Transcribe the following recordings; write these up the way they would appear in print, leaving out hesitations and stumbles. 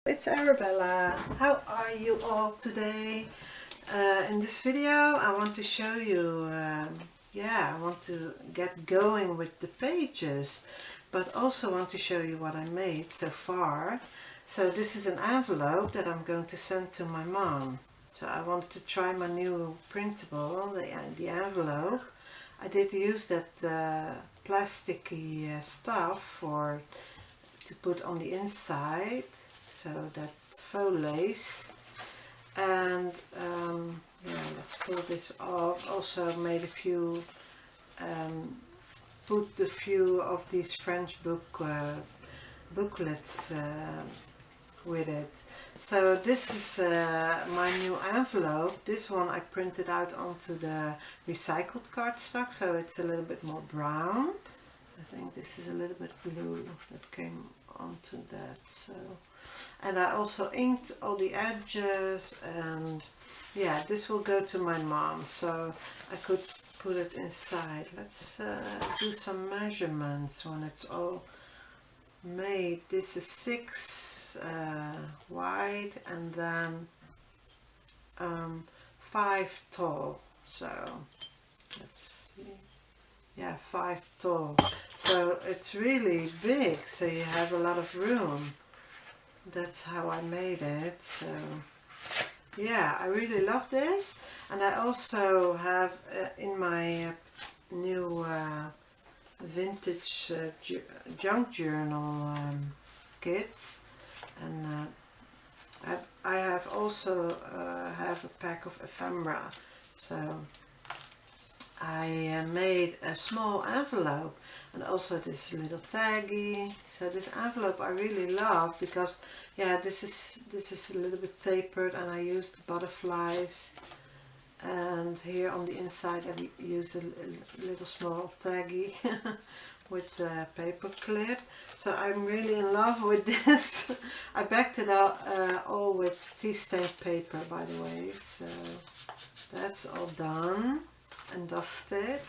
It's Arabella. How are you all today? In this video I want to show you, I want to get going with the pages, but also want to show you what I made so far. So this is an envelope that I'm going to send to my mom. So I wanted to try my new printable, the envelope. I did use that plasticky stuff to put on the inside, so that faux lace. And let's pull this off. Also made a few, put a few of these French booklets with it. So this is my new envelope. This one I printed out onto the recycled cardstock, so it's a little bit more brown. I think this is a little bit blue that came onto that. So, and I also inked all the edges, and yeah, this will go to my mom, so I could put it inside. Let's do some measurements when it's all made. This is 6 wide and then 5 tall. So let's see. Yeah, 5 tall. So it's really big, so you have a lot of room. That's how I made it. So yeah, I really love this. And I also have in my new vintage junk journal kit, and I have also have a pack of ephemera. So I made a small envelope and also this little taggy. So this envelope I really love because, yeah, this is a little bit tapered, and I used butterflies. And here on the inside I used a little small taggy with a paper clip. So I'm really in love with this. I backed it up all with tea stained paper, by the way. So that's all done and dusted.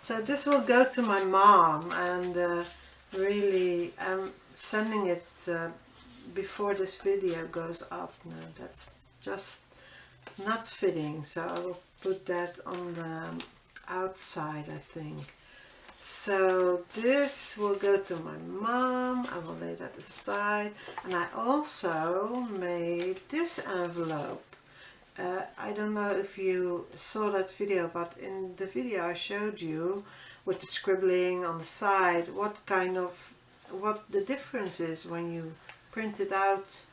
So this will go to my mom, and really I'm sending it before this video goes up. No, that's just not fitting, so I will put that on the outside, I think. So this will go to my mom. I will lay that aside. And I also made this envelope. I don't know if you saw that video, but in the video I showed you with the scribbling on the side what the difference is when you print it out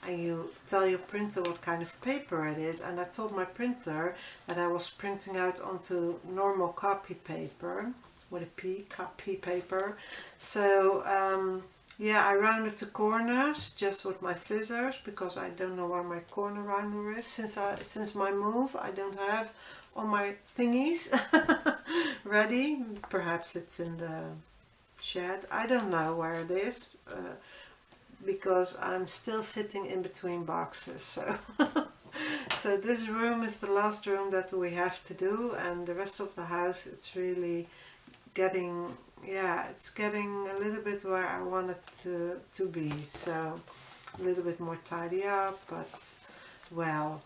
and you tell your printer what kind of paper it is. And I told my printer that I was printing out onto normal copy paper with a P, copy paper. So yeah, I rounded the corners just with my scissors because I don't know where my corner rounder is. Since my move, I don't have all my thingies ready. Perhaps it's in the shed. I don't know where it is because I'm still sitting in between boxes. So, so this room is the last room that we have to do, and the rest of the house, it's really getting, yeah, it's getting a little bit where I want it to be. So a little bit more tidy up, but well,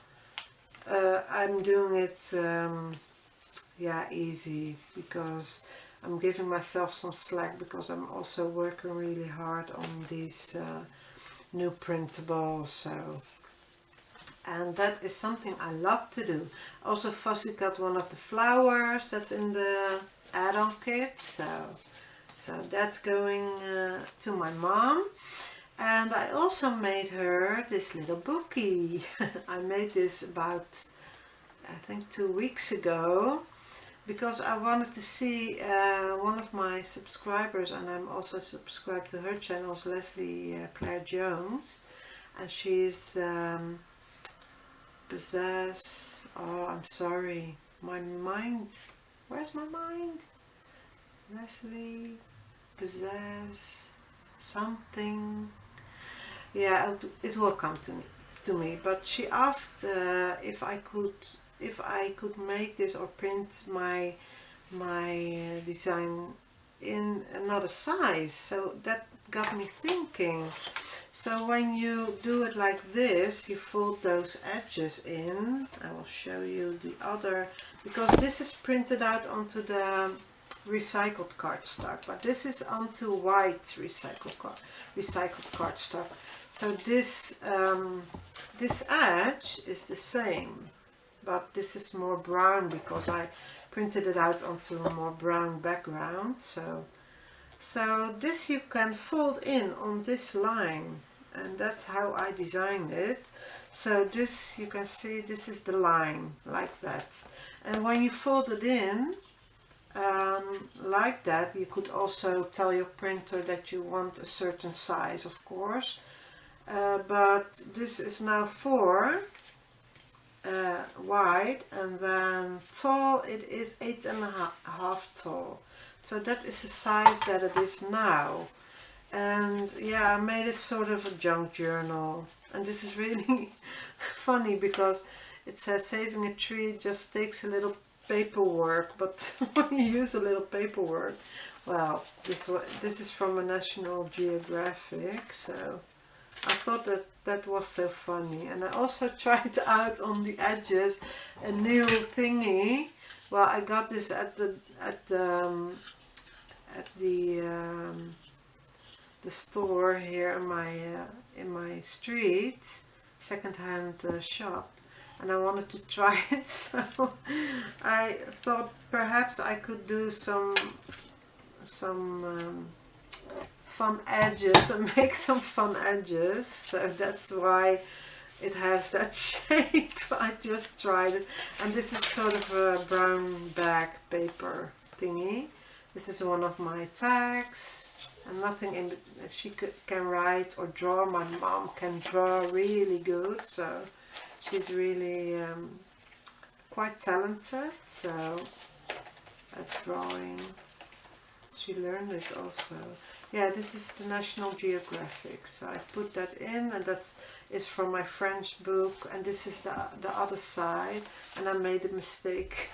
I'm doing it easy because I'm giving myself some slack because I'm also working really hard on these new printables. So, and that is something I love to do. Also fussy cut one of the flowers that's in the add-on kit, so that's going to my mom. And I also made her this little bookie. I made this about, I think, 2 weeks ago because I wanted to see one of my subscribers, and I'm also subscribed to her channel, Lesie Jones, and she's Pzazz. Oh, I'm sorry, my mind. Where's my mind? Lesie Pzazz something. Yeah, it will come to me. But she asked if I could make this or print my design in another size. So that got me thinking. So when you do it like this, you fold those edges in. I will show you the other, because this is printed out onto the recycled cardstock, but this is onto white recycled cardstock. So this this edge is the same, but this is more brown because I printed it out onto a more brown background. So this you can fold in on this line, and that's how I designed it. So this, you can see, this is the line, like that. And when you fold it in like that, you could also tell your printer that you want a certain size, of course. But this is now 4 wide, and then tall it is 8.5 tall. So that is the size that it is now. And yeah, I made it sort of a junk journal, and this is really funny because it says saving a tree just takes a little paperwork, but when you use a little paperwork, well, this is from a National Geographic, so I thought that was so funny. And I also tried out on the edges a new thingy. Well, I got this at the store here in my street, second-hand shop, and I wanted to try it. So I thought perhaps I could do some fun edges and make some fun edges. So that's why it has that shape. I just tried it, and this is sort of a brown bag paper thingy. This is one of my tags, and nothing in it. She can write or draw. My mom can draw really good, so she's really quite talented. So at drawing, she learned it also. Yeah, this is the National Geographic, so I put that in, and that is from my French book, and this is the other side, and I made a mistake.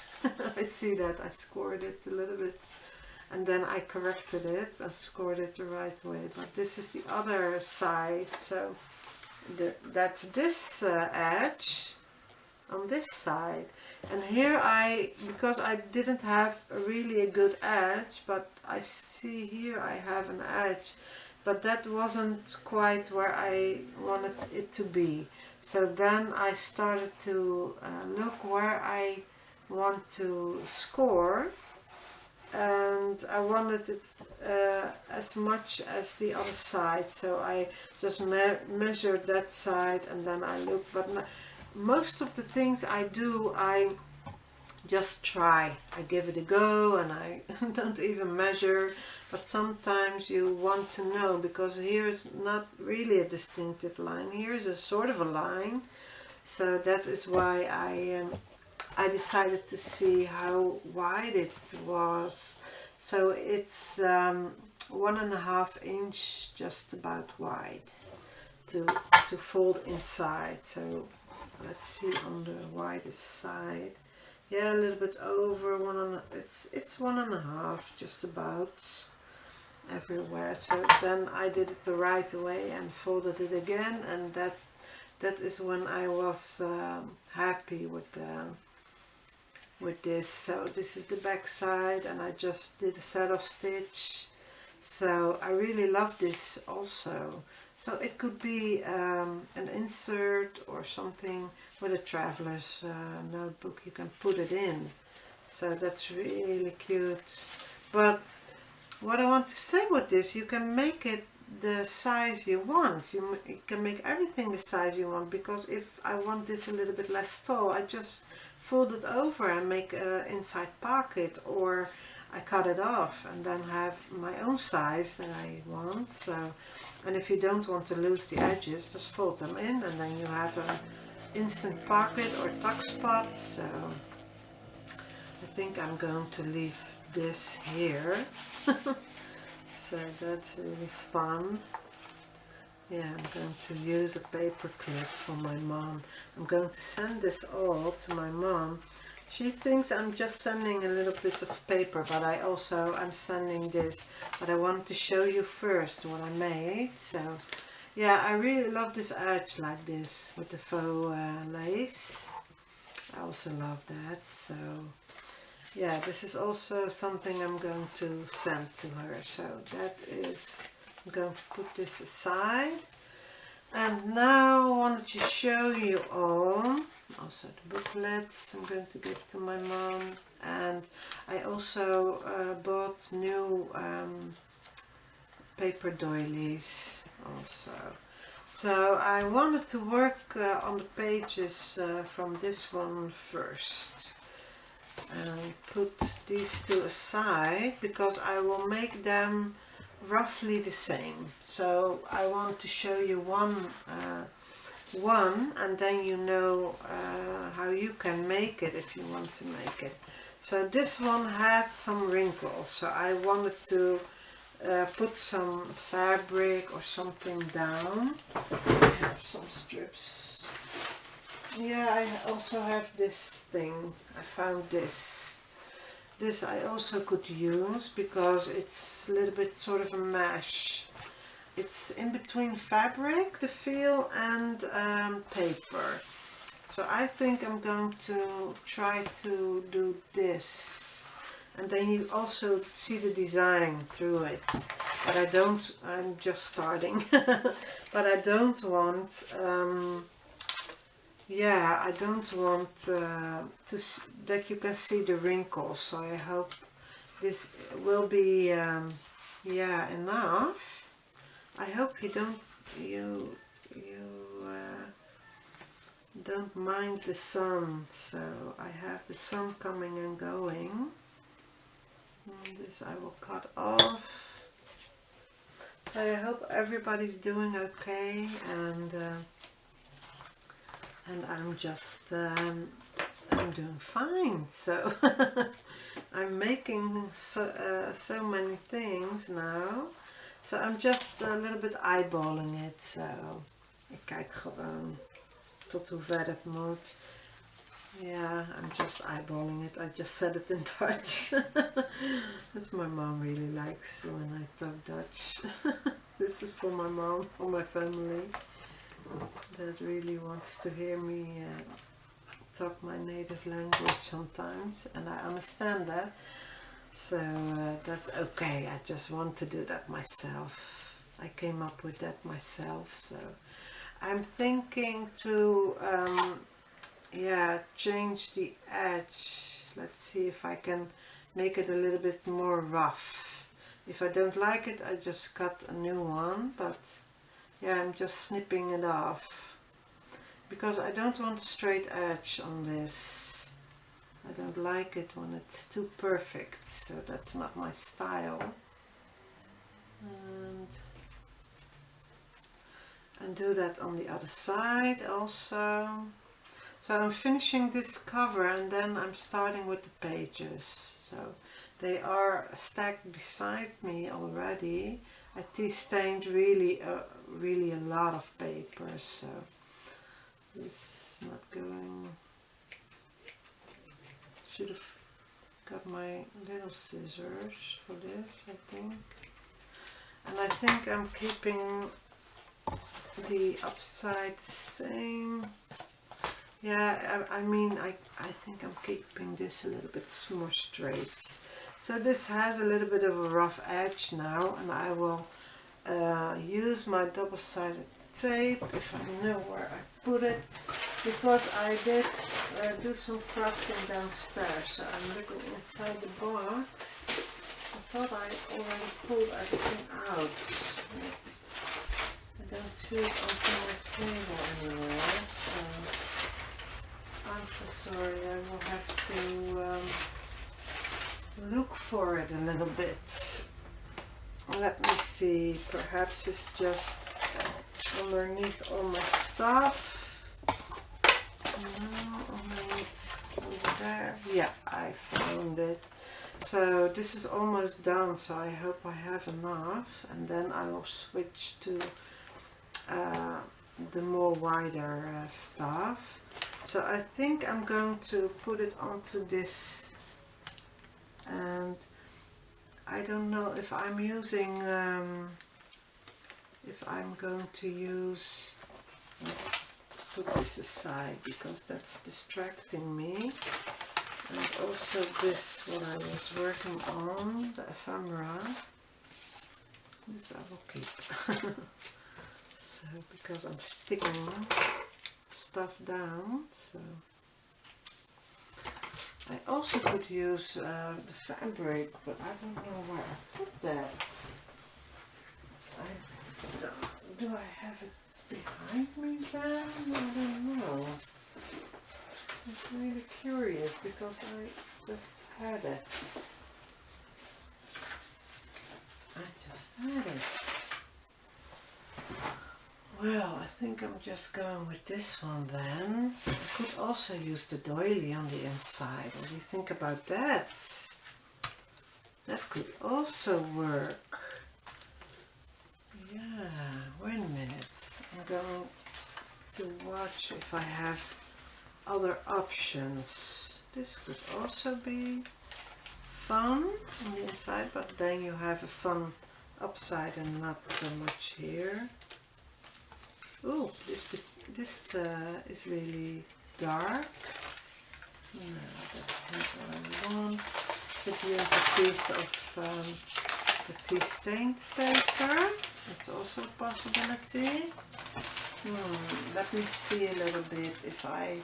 I see that I scored it a little bit, and then I corrected it and scored it the right way, but this is the other side. So that's this edge on this side, and here because I didn't have really a good edge, but I see here I have an edge, but that wasn't quite where I wanted it to be. So then I started to look where I want to score, and I wanted it as much as the other side, so I just measured that side, and then I looked. But most of the things I do, I just try. I give it a go, and I don't even measure. But sometimes you want to know, because here is not really a distinctive line. Here is a sort of a line. So that is why I decided to see how wide it was. So it's 1.5 inch, just about wide, to fold inside. So let's see on the widest side. Yeah, a little bit over 1.5. It's 1.5, just about everywhere. So then I did it the right way and folded it again, and that is when I was happy with this. So this is the back side, and I just did a saddle stitch. So I really love this also. So it could be an insert or something with a traveler's notebook. You can put it in. So that's really cute. But what I want to say with this, you can make it the size you want. You can make everything the size you want, because if I want this a little bit less tall, I just fold it over and make an inside pocket, or I cut it off and then have my own size that I want. So, and if you don't want to lose the edges, just fold them in, and then you have an instant pocket or tuck spot. So I think I'm going to leave this here. So that's really fun. Yeah, I'm going to use a paper clip for my mom. I'm going to send this all to my mom. She thinks I'm just sending a little bit of paper, but I'm sending this. But I wanted to show you first what I made. So Yeah, I really love this edge like this with the faux lace. I also love that. So yeah, this is also something I'm going to send to her. So that is, I'm going to put this aside. And now I wanted to show you all, also the booklets I'm going to give to my mom. And I also bought new paper doilies also. So I wanted to work on the pages from this one first. And put these two aside because I will make them roughly the same. So I want to show you one and then you know how you can make it if you want to make it. So this one had some wrinkles, so I wanted to put some fabric or something down. I have some strips. Yeah, I also have this thing. I found this. This I also could use because it's a little bit sort of a mesh. It's in between fabric, the feel, and paper. So I think I'm going to try to do this. And then you also see the design through it. But I don't, I'm just starting. But I don't want, yeah, I don't want that you can see the wrinkles. So I hope this will be, yeah, enough. I hope you don't mind the sun. So I have the sun coming and going. And this I will cut off. So I hope everybody's doing okay, and I'm just I'm doing fine. So I'm making so many things now. So I'm just a little bit eyeballing it. So ik kijk gewoon tot hoe ver het moet. Yeah, I'm just eyeballing it. I just said it in Dutch. That's my mom really likes when I talk Dutch. This is for my mom, for my family that really wants to hear me talk my native language sometimes, and I understand that. So that's okay. I just want to do that myself. I came up with that myself. So I'm thinking to yeah, change the edge. Let's see if I can make it a little bit more rough. If I don't like it, I just cut a new one. But yeah, I'm just snipping it off because I don't want a straight edge on this. I don't like it when it's too perfect, so that's not my style. And do that on the other side also. So I'm finishing this cover and then I'm starting with the pages. So they are stacked beside me already. I tea stained really a lot of papers, so this is not going. Should have got my little scissors for this, I think. And I think I'm keeping the upside the same. Yeah, I mean, I think I'm keeping this a little bit more straight. So this has a little bit of a rough edge now, and I will use my double-sided tape if I know where I put it, because I did do some crafting downstairs. So I'm looking inside the box. I thought I already pulled everything out. I don't see it on my table anywhere. So I'm so sorry. I will have to look for it a little bit. Let me see. Perhaps it's just underneath all my stuff. No, over there. Yeah, I found it. So this is almost done, so I hope I have enough, and then I will switch to the more wider stuff. So I think I'm going to put it onto this, and I don't know if I'm using if I'm going to use, let's put this aside because that's distracting me. And also this, what I was working on, the ephemera. This I will keep. So, because I'm sticking stuff down, so. I also could use the fabric, but I don't know where I put that. Do I have it behind me then? I don't know. It's really curious because I just had it. I just had it. Well, I think I'm just going with this one then. I could also use the doily on the inside. What do you think about that? That could also work. Yeah, wait a minute. I'm going to watch if I have other options. This could also be fun on the inside, but then you have a fun upside and not so much here. Oh, this is really dark. No, that's not what I want. Could use a piece of the tea stained paper. That's also a possibility. Let me see a little bit if I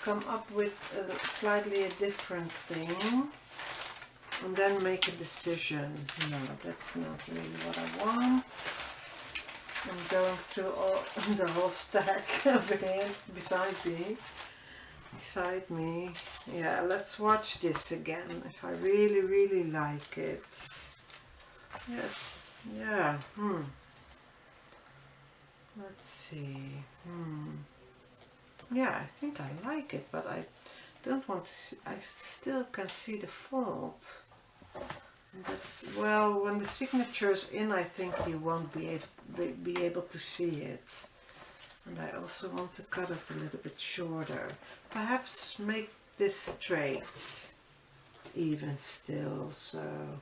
come up with a slightly different thing and then make a decision. No, that's not really what I want. I'm going through all the whole stack over here beside me. Yeah, let's watch this again if I really like it. Yes, yeah. Let's see. Yeah, I think I like it, but I don't want to see, I still can see the fault. That's, well, when the signature's in, I think you won't be able to see it. And I also want to cut it a little bit shorter. Perhaps make this straight, even still, so.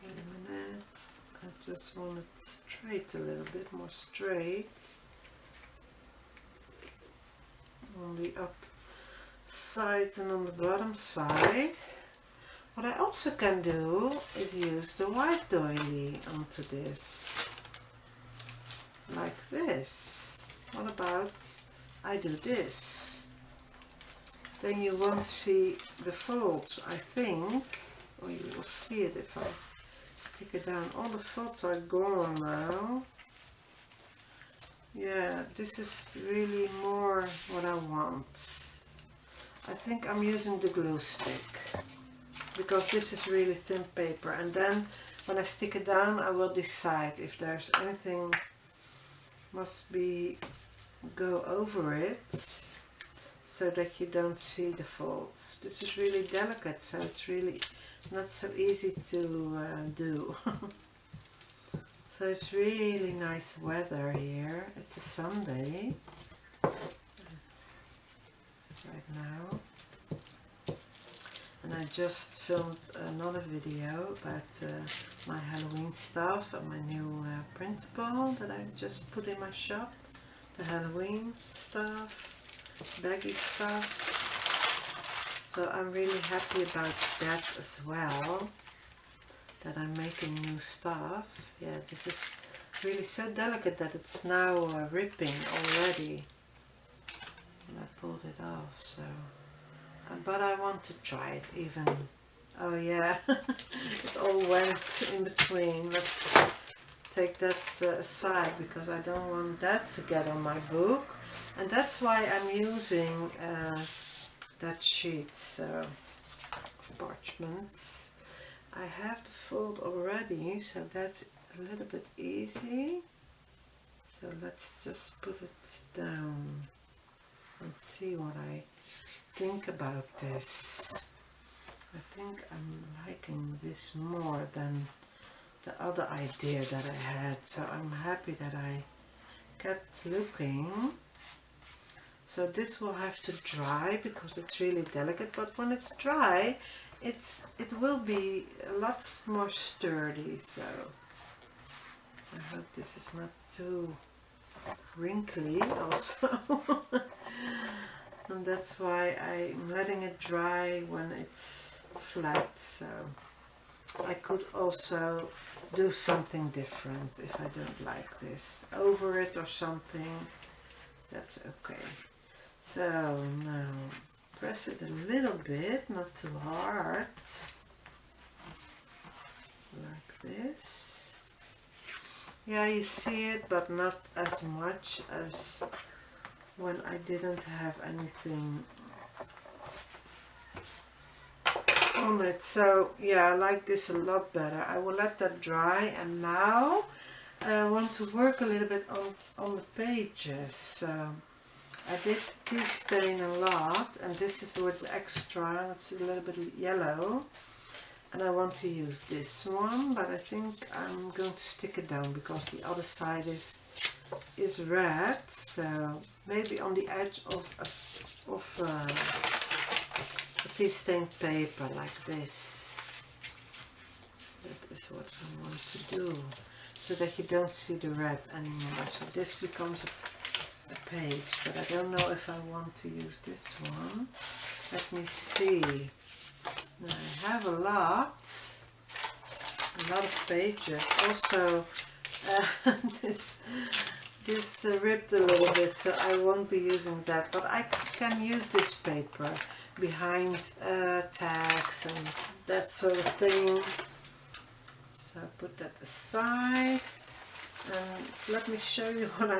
Wait a minute. I just want it straight a little bit more straight. On the up side and on the bottom side. What I also can do is use the white doily onto this, like this. What about I do this? Then you won't see the folds, I think, or you will see it if I stick it down. All the folds are gone now. Yeah, this is really more what I want. I think I'm using the glue stick because this is really thin paper, and then when I stick it down I will decide if there's anything must be go over it so that you don't see the folds. This is really delicate, so it's really not so easy to do. So it's really nice weather here. It's a Sunday right now, and I just filmed another video about my Halloween stuff and my new printable that I just put in my shop. The Halloween stuff, baggy stuff. So I'm really happy about that as well, that I'm making new stuff. Yeah, this is really so delicate that it's now ripping already. And I pulled it off, so. But I want to try it even. Oh yeah, it's all wet in between. Let's take that aside because I don't want that to get on my book. And that's why I'm using that sheet of parchment. I have the fold already, so that's a little bit easy. So let's just put it down and see what I think about this. I think I'm liking this more than the other idea that I had, so I'm happy that I kept looking. So this will have to dry because it's really delicate, but when it's dry it will be a lot more sturdy, so I hope this is not too wrinkly also. And that's why I'm letting it dry when it's flat, so I could also do something different if I don't like this. Over it or something, that's okay. So now press it a little bit, not too hard, like this. Yeah, you see it, but not as much as when I didn't have anything on it. So yeah, I like this a lot better. I will let that dry, and now I want to work a little bit on the pages. So I did tea stain a lot, and this is with extra, it's a little bit yellow, and I want to use this one, but I think I'm going to stick it down because the other side is red, so maybe on the edge of a tea stained paper like this. That is what I want to do, so that you don't see the red anymore. So this becomes a page, but I don't know if I want to use this one. Let me see. Now I have a lot of pages. Also, this ripped a little bit, so I won't be using that, but I can use this paper behind tags and that sort of thing. So put that aside, and let me show you what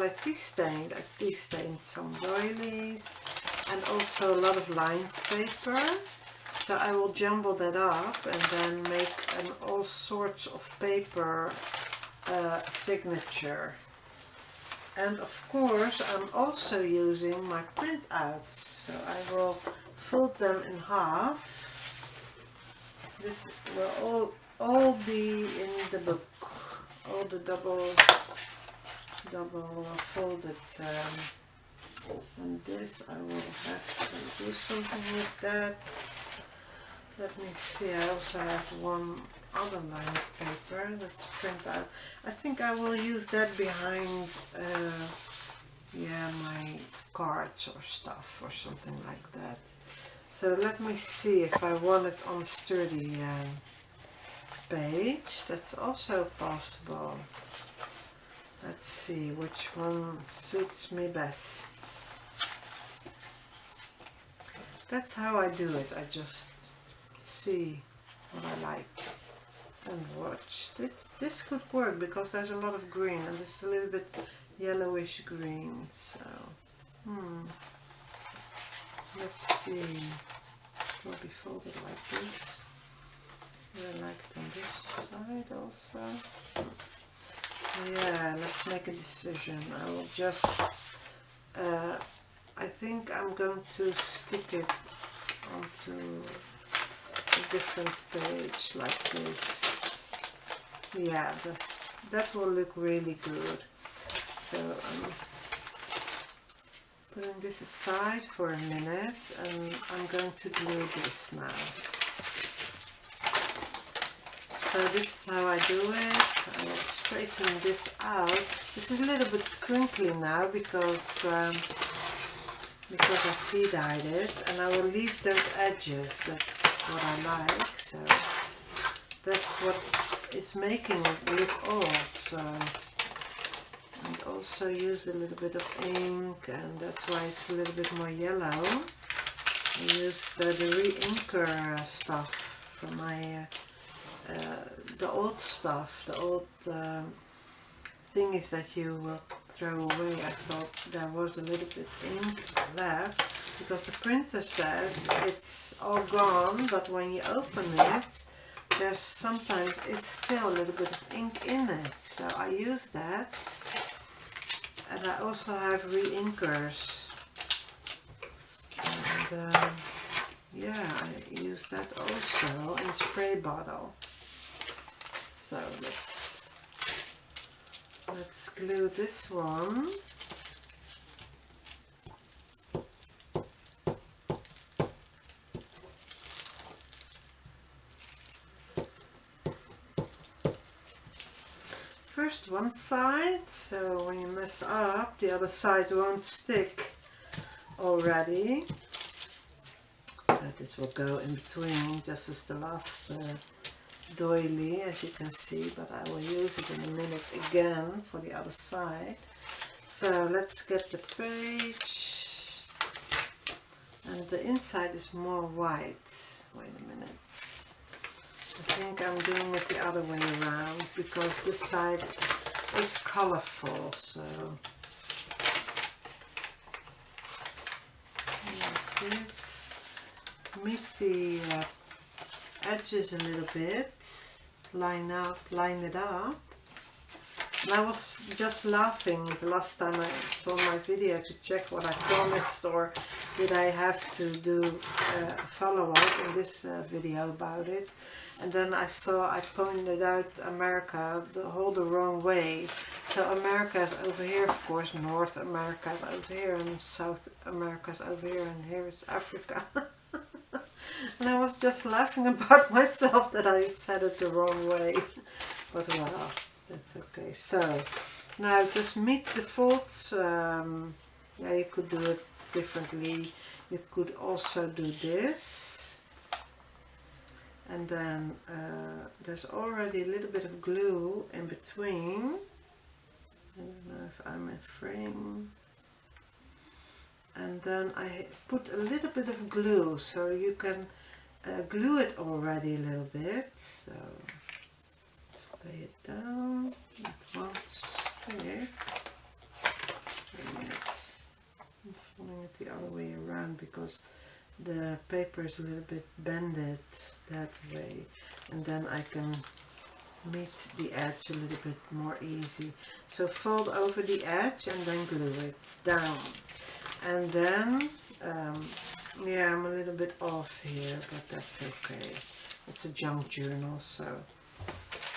I tea stained. I tea stained some doilies and also a lot of lined paper. So I will jumble that up and then make all sorts of paper signature. And of course I'm also using my printouts. So I will fold them in half. This will all be in the book. All the double folded. And this I will have to do something with that. Let me see, I also have one other lined paper that's print out. I think I will use that behind yeah, my cards or stuff or something like that. So let me see if I want it on a sturdy page. That's also possible. Let's see which one suits me best. That's how I do it. I just see what I like and watch. This could work because there's a lot of green and it's a little bit yellowish green. So let's see. It will be folded like this. I like it on this side also. Yeah, let's make a decision. I will just I think I'm going to stick it onto a different page like this. Yeah, that will look really good. So I'm putting this aside for a minute, and I'm going to glue this now. So this is how I do it. I will straighten this out. This is a little bit crinkly now because I tea dyed it, and I will leave those edges. That's what I like. So that's what is making it look old. So and also use a little bit of ink, and that's why it's a little bit more yellow. I use the re-inker stuff from my the old stuff, the old things that you will throw away. I thought there was a little bit ink left because the printer says it's all gone, but when you open it, there's sometimes it's still a little bit of ink in it. So I use that, and I also have re-inkers, and yeah, I use that also in a spray bottle. So let's glue this one. first one side, so when you mess up the other side won't stick already. So this will go in between just as the last doily, as you can see, but I will use it in a minute again for the other side. So let's get the page, and the inside is more white. Wait a minute, I think I'm doing it the other way around because this side is colorful, so like this. Meet the edges a little bit, line it up. And I was just laughing the last time I saw my video to check what I promised, or did I have to do a follow-up in this video about it. And then I pointed out America the wrong way. So America is over here, of course, North America is over here, and South America is over here, and here is Africa. And I was just laughing about myself that I said it the wrong way. But well, that's okay. So now just meet the folds. Yeah, you could do it differently. You could also do this. And then there's already a little bit of glue in between. I don't know if I'm in frame. And then I put a little bit of glue, so you can glue it already a little bit. So lay it down. It won't stick. I'm folding it the other way around because the paper is a little bit bended that way, and then I can meet the edge a little bit more easy. So fold over the edge and then glue it down. And then, yeah, I'm a little bit off here, but that's okay. It's a junk journal, so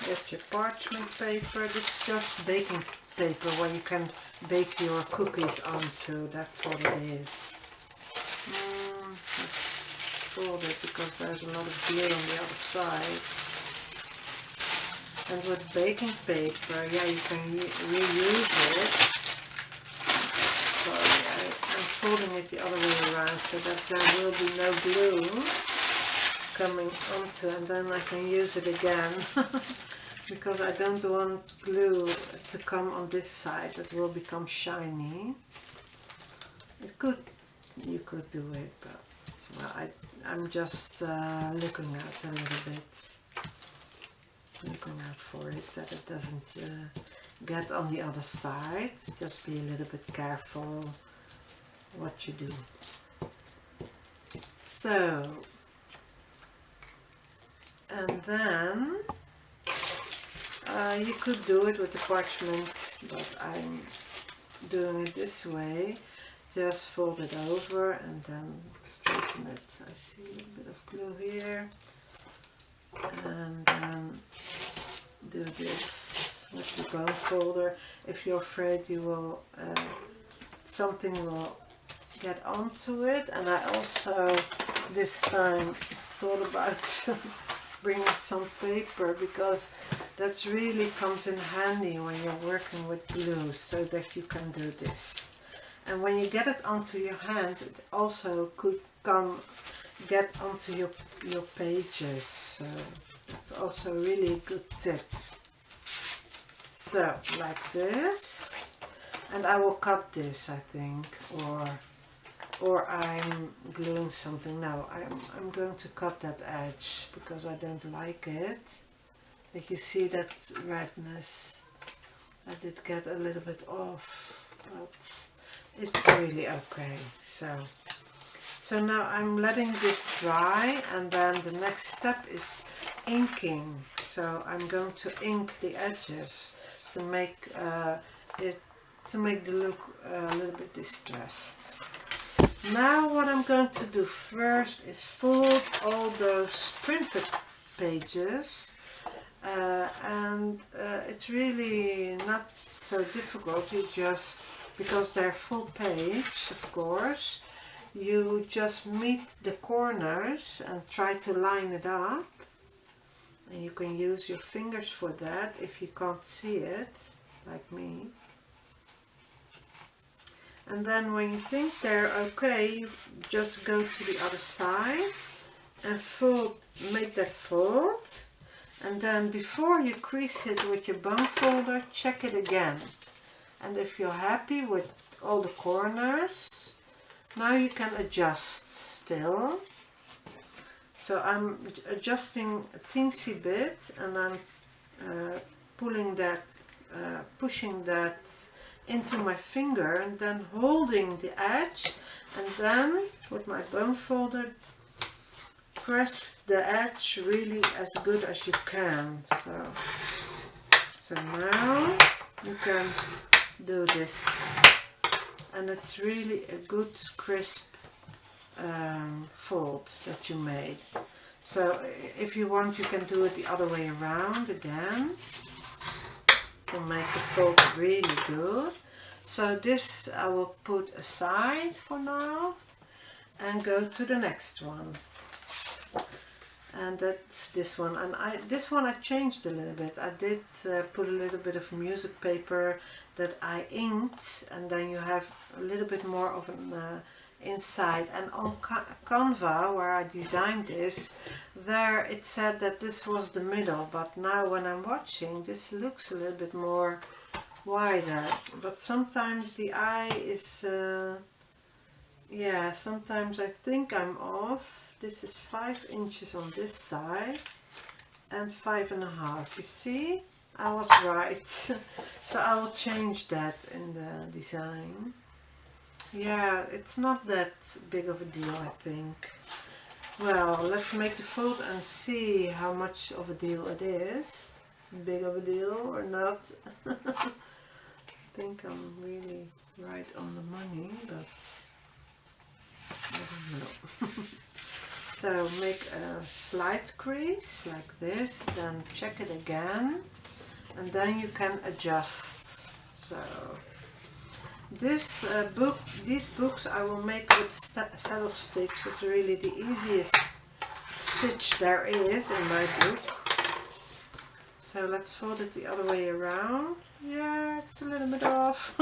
get your parchment paper. This is just baking paper where you can bake your cookies onto. That's what it is. Let's fold it because there's a lot of glue on the other side. And with baking paper, yeah, you can reuse it. So yeah, I'm folding it the other way around so that there will be no glue coming onto, and then I can use it again. Because I don't want glue to come on this side, that will become shiny. You could do it, but well, I'm just looking out a little bit. Looking out for it, that it doesn't get on the other side. Just be a little bit careful what you do. So, and then you could do it with the parchment, but I'm doing it this way. Just fold it over and then straighten it. I see a little bit of glue here. And then do this with the bone folder. If you're afraid you will something will get onto it. And I also this time thought about bringing some paper, because that's really comes in handy when you're working with glue, so that you can do this. And when you get it onto your hands, it also could get onto your pages, so that's also a really good tip. So like this, and I will cut this, I think, or I'm gluing something. No, I'm going to cut that edge because I don't like it. Like you see that redness, I did get a little bit off, but it's really okay. So now I'm letting this dry, and then the next step is inking. So I'm going to ink the edges to make the look a little bit distressed. Now what I'm going to do first is fold all those printed pages, and it's really not so difficult. You just, because they're full page, of course, you just meet the corners and try to line it up, and you can use your fingers for that if you can't see it, like me. And then when you think they're okay, you just go to the other side and fold, make that fold. And then before you crease it with your bone folder, check it again. And if you're happy with all the corners, now you can adjust still. So I'm adjusting a teensy bit, and I'm pulling that, pushing that into my finger, and then holding the edge, and then with my bone folder press the edge really as good as you can. So now you can do this, and it's really a good crisp fold that you made. So if you want, you can do it the other way around again to make the fold really good. So this I will put aside for now and go to the next one. And that's this one. And this one I changed a little bit. I did put a little bit of music paper that I inked, and then you have a little bit more of an inside. And on Canva, where I designed this, there it said that this was the middle, but now when I'm watching, this looks a little bit more wider. But sometimes the eye is yeah, sometimes I think I'm off. This is 5 inches on this side and 5.5. You see, I was right. So I will change that in the design. Yeah, it's not that big of a deal, I think. Well, let's make the fold and see how much of a deal it is. Big of a deal or not. I think I'm really right on the money, but I don't know. So make a slight crease like this, then check it again, and then you can adjust. So this these books I will make with saddle stitch. It's really the easiest stitch there is in my book. So let's fold it the other way around. Yeah, it's a little bit off.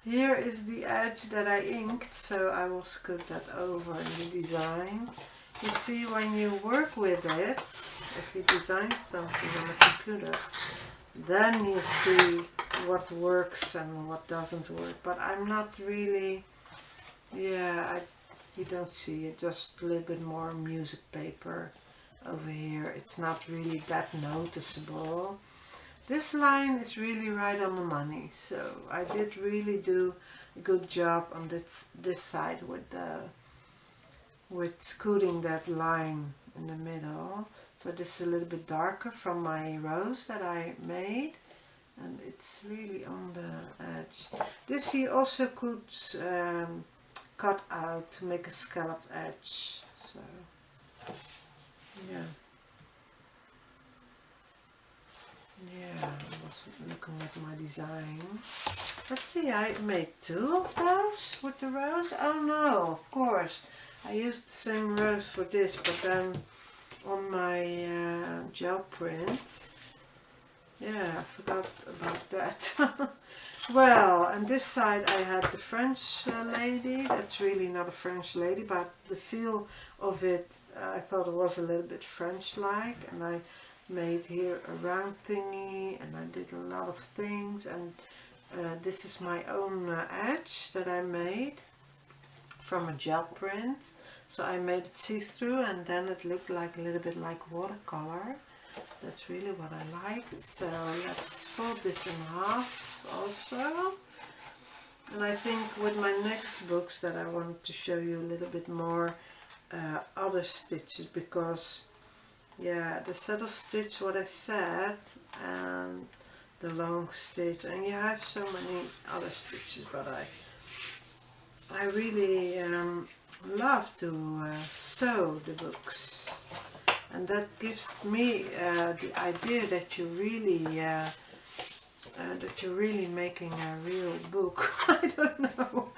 Here is the edge that I inked, so I will scoot that over in the design. You see, when you work with it, if you design something on the computer, then you see what works and what doesn't work. But I'm not really, yeah, you don't see it, just a little bit more music paper over here. It's not really that noticeable. This line is really right on the money, so I did really do a good job on this side with scooting that line in the middle. So this is a little bit darker from my rose that I made, and it's really on the edge. This you also could cut out to make a scalloped edge. So yeah. Yeah, I was looking at my design. Let's see, I made 2 of those with the rose. Oh no, of course. I used the same rose for this, but then on my gel print, yeah, I forgot about that. Well, and this side I had the French lady. That's really not a French lady, but the feel of it, I thought it was a little bit French-like, and I made here a round thingy, and I did a lot of things, and this is my own edge that I made from a gel print. So I made it see-through, and then it looked like a little bit like watercolor. That's really what I liked. So let's fold this in half also. And I think with my next books that I want to show you a little bit more other stitches, because yeah, the saddle stitch, what I said, and the long stitch, and you have so many other stitches, but I really love to sew the books, and that gives me the idea that you're really making a real book. I don't know.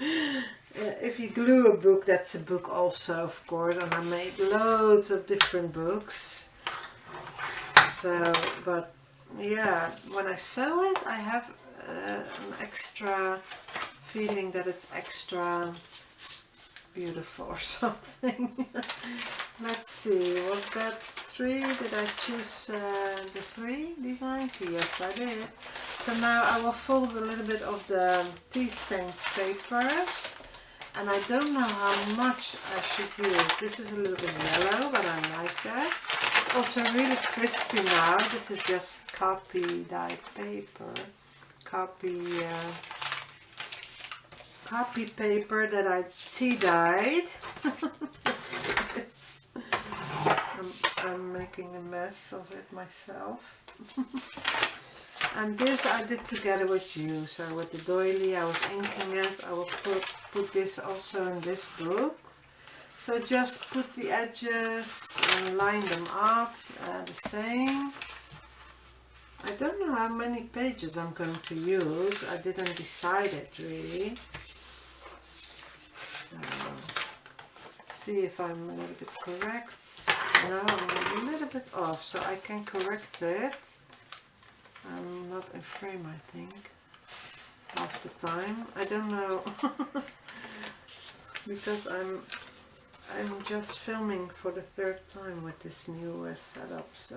If you glue a book, that's a book also, of course, and I made loads of different books. So, but yeah, when I sew it, I have an extra feeling that it's extra beautiful or something. Let's see, was that 3? Did I choose the 3 designs? Yes, I did. So now I will fold a little bit of the tea stained papers, and I don't know how much I should use. This is a little bit yellow, but I like that. It's also really crispy now. This is just copy dyed paper, copy paper that I tea dyed. I'm making a mess of it myself. And this I did together with you. So with the doily I was inking it. I will put this also in this book. So just put the edges and line them up the same. I don't know how many pages I'm going to use. I didn't decide it really. So, see if I'm a little bit correct. No, I'm a little bit off, so I can correct it. I'm not in frame, I think, half the time. I don't know, because I'm just filming for the 3rd time with this new setup, so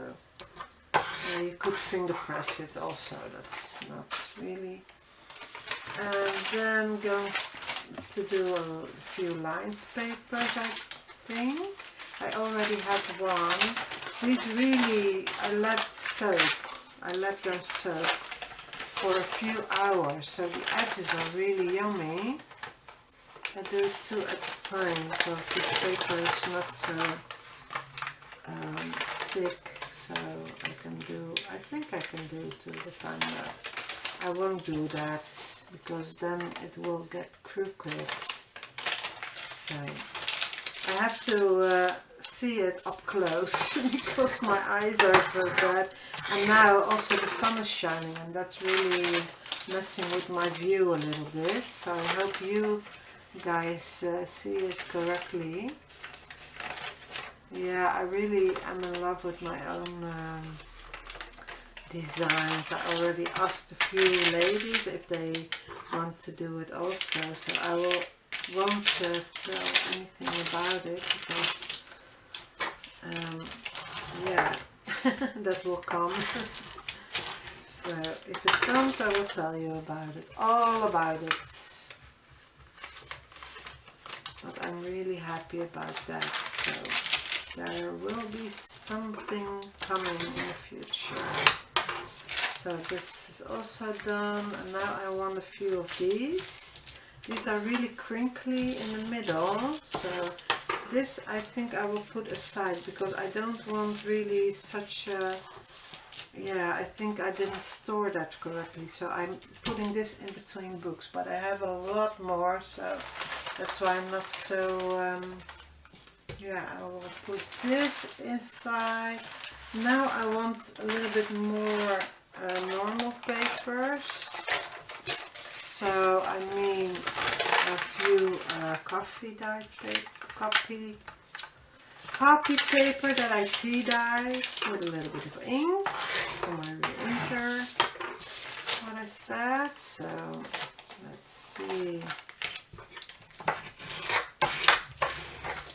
you could finger press it also, that's not really. And then going to do a few lines papers, I think. I already have one. These really, I let them soak for a few hours, so the edges are really yummy. I do 2 at a time because this paper is not so thick, so I think I can do 2 at a time, but I won't do that because then it will get crooked. So I have to see it up close because my eyes are so bad, and now also the sun is shining and that's really messing with my view a little bit, so I hope you guys see it correctly. Yeah, I really am in love with my own designs. I already asked a few ladies if they want to do it also, so I won't tell anything about it because yeah, that will come. So if it comes, I will tell you about it, all about it. But I'm really happy about that. So there will be something coming in the future. So this is also done, and now I want a few of these. These are really crinkly in the middle, so this I think I will put aside because I don't want really such a, yeah, I think I didn't store that correctly, so I'm putting this in between books, but I have a lot more, so that's why I'm not so, yeah, I will put this inside. Now I want a little bit more normal papers, so I mean a few coffee dyed paper, copy paper that I tea dyed with a little bit of ink for my re-inker, what I said. So let's see.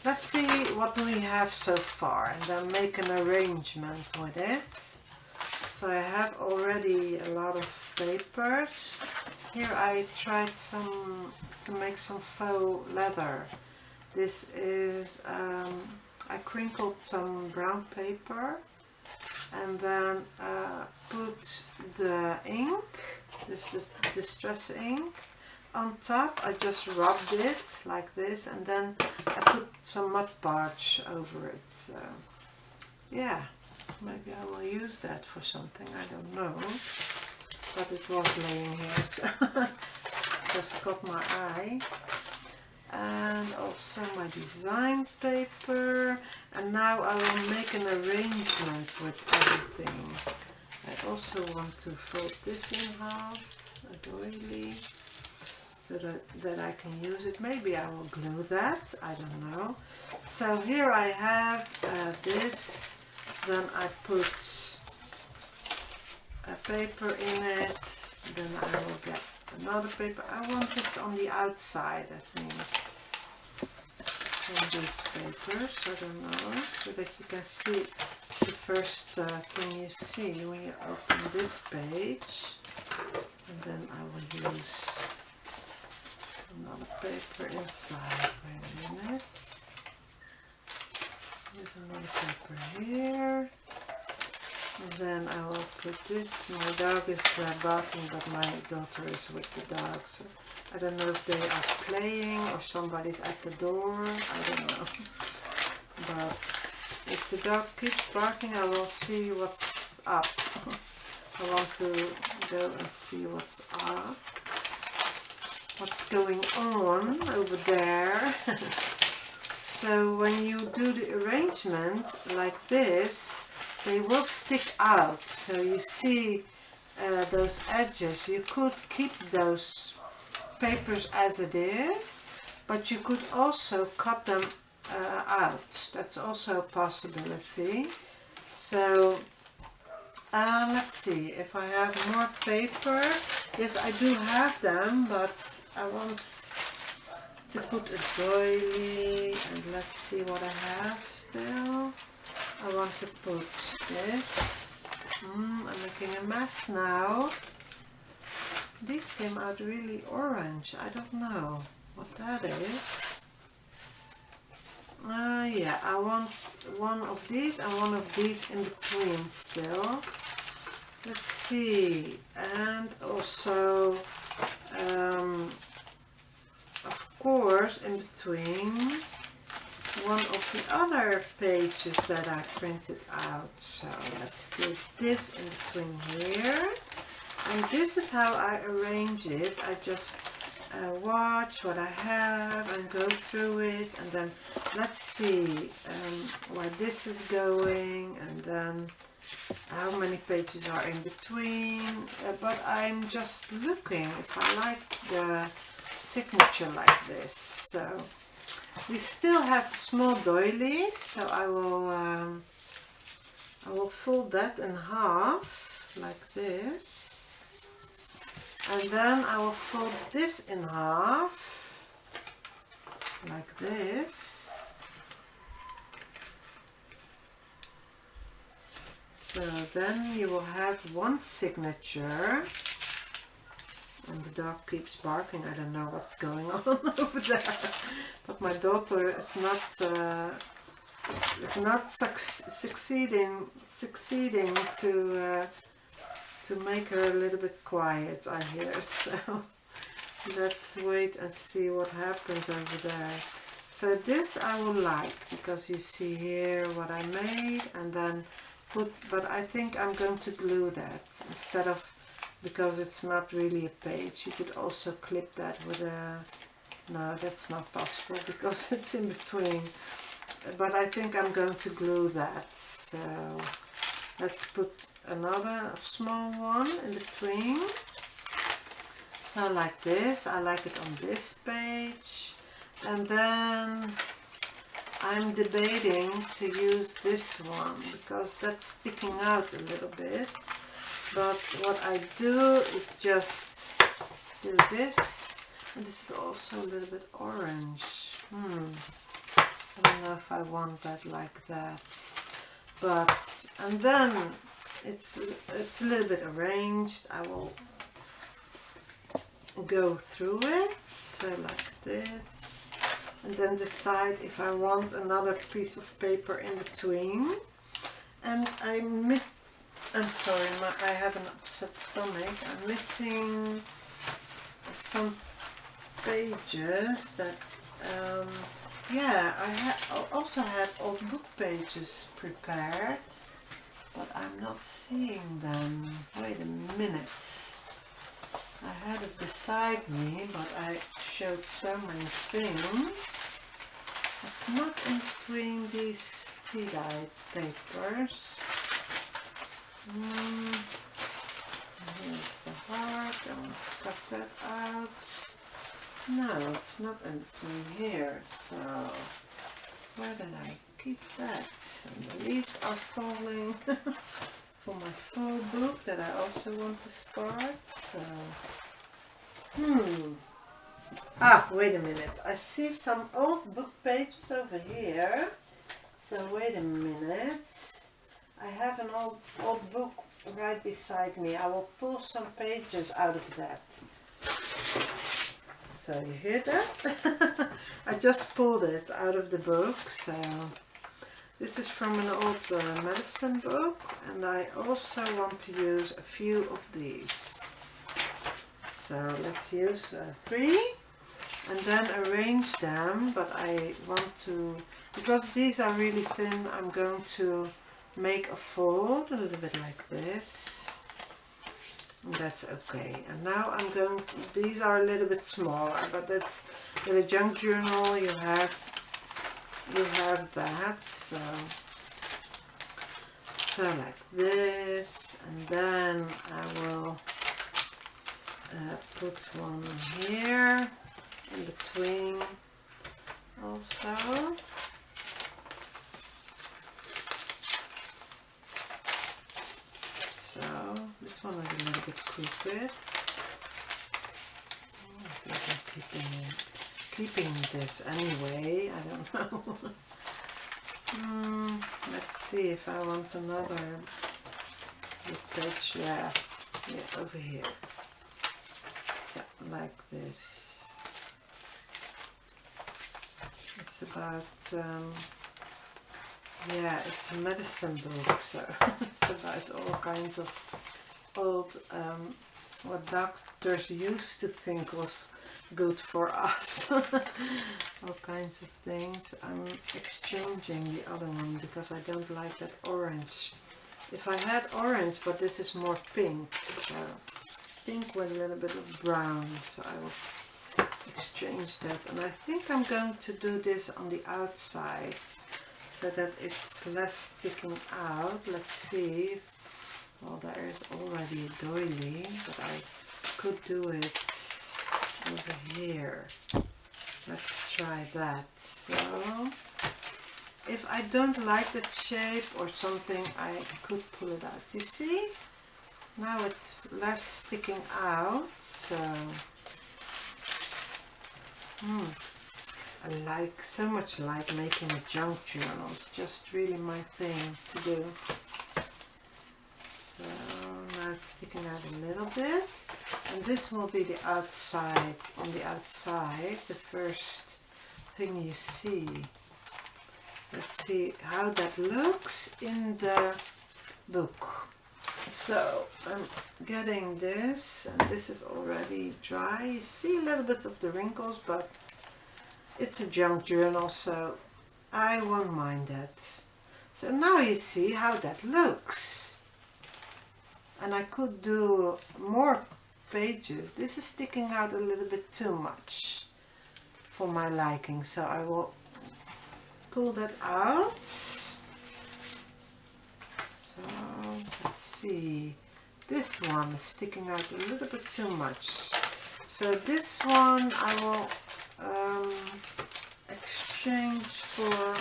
Let's see what we have so far and then make an arrangement with it. So I have already a lot of papers. Here I tried to make some faux leather. This is, I crinkled some brown paper and then put the ink, this is the distress ink, on top. I just rubbed it like this and then I put some mud barge over it. So yeah, maybe I will use that for something, I don't know. But it was laying here, so just caught my eye. And also my design paper. And now I will make an arrangement with everything. I also want to fold this in half, a doily, so that I can use it. Maybe I will glue that, I don't know. So here I have this, then I put paper in it. Then I will get another paper. I want this on the outside, I think. On these papers, I don't know, so that you can see the first thing you see when you open this page. And then I will use another paper inside. Wait a minute. There's another paper here. And then I will put this. My dog is barking, but my daughter is with the dog. So I don't know if they are playing or somebody's at the door. I don't know. But if the dog keeps barking, I will see what's up. I want to go and see what's up. What's going on over there. So when you do the arrangement like this, they will stick out. So you see those edges. You could keep those papers as it is, but you could also cut them out. That's also a possibility. So let's see if I have more paper. Yes, I do have them, but I want to put a doily, and let's see what I have still. I want to put this. I'm making a mess now. These came out really orange. I don't know what that is. Yeah, I want one of these and one of these in between still. Let's see. And also, of course, in between, one of the other pages that I printed out. So let's do this in between here. And this is how I arrange it. I just watch what I have and go through it, and then let's see where this is going, and then how many pages are in between. But I'm just looking if I like the signature like this. So we still have small doilies, so I will fold that in half like this. And then I will fold this in half, like this. So then you will have one signature. And the dog keeps barking. I don't know what's going on over there. But my daughter is not succeeding to make her a little bit quiet, I hear. So let's wait and see what happens over there. So this I will like, because you see here what I made, and then but I think I'm going to glue that instead of, because it's not really a page. You could also clip that with a, no, that's not possible because it's in between. But I think I'm going to glue that. So let's put another small one in between. So like this, I like it on this page. And then I'm debating to use this one because that's sticking out a little bit. But what I do is just do this. And this is also a little bit orange. I don't know if I want that like that. But, and then it's a little bit arranged. I will go through it, so like this, and then decide if I want another piece of paper in between. And I'm sorry, I have an upset stomach. I'm missing some pages that yeah, I also had old book pages prepared, but I'm not seeing them. Wait a minute. I had it beside me, but I showed so many things. It's not in between these tea-dyed papers. Here's the heart. I want to cut that out. No, it's not in between here. So where did I keep that? And the leaves are falling. for my full book that I also want to start. So, wait a minute. I see some old book pages over here. So wait a minute. I have an old book right beside me. I will pull some pages out of that. So you hear that? I just pulled it out of the book. So this is from an old medicine book, and I also want to use a few of these. So let's use 3 and then arrange them, but I want to, because these are really thin, I'm going to make a fold a little bit like this. And that's okay. And now I'm going to, these are a little bit smaller, but that's in a junk journal you have that. So like this, and then I will put one here in between also. So this one is a little bit crooked. I think I'm keeping this anyway. I don't know. Let's see if I want another page. Yeah, over here. So like this. It's about yeah, it's a medicine book, so it's about all kinds of old what doctors used to think was good for us. All kinds of things. I'm exchanging the other one because I don't like that orange. If I had orange, but this is more pink, so pink with a little bit of brown, so I will exchange that. And I think I'm going to do this on the outside so that it's less sticking out. Let's see. Well, there is already a doily, but I could do it over here. Let's try that. So if I don't like that shape or something, I could pull it out. You see? Now it's less sticking out. So I so much like making junk journals. Just really my thing to do. So now it's sticking out a little bit, and this will be the outside. On the outside, the first thing you see. Let's see how that looks in the book. So I'm getting this, and this is already dry. You see a little bit of the wrinkles, but it's a junk journal, so I won't mind that. So now you see how that looks. And I could do more pages. This is sticking out a little bit too much for my liking, so I will pull that out. So let's see. This one is sticking out a little bit too much. So this one I will exchange for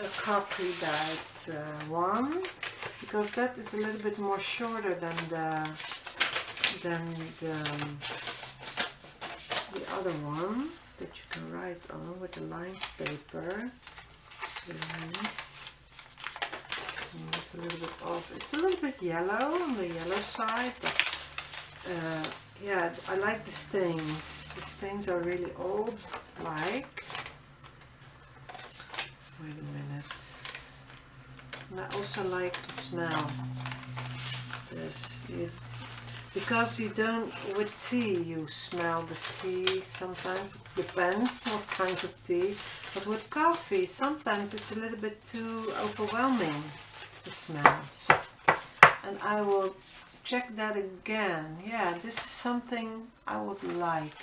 a copy that one, because that is a little bit more shorter than the other one that you can write on with the lined paper. It's a little bit off. It's a little bit yellow on the yellow side, but yeah, I like the stains. The stains are really old. Like, wait a minute. And I also like the smell. This, because you don't, with tea you smell the tea. Sometimes it depends what kind of tea, but with coffee sometimes it's a little bit too overwhelming, the smell. So, and I will check that again. Yeah, this is something I would like.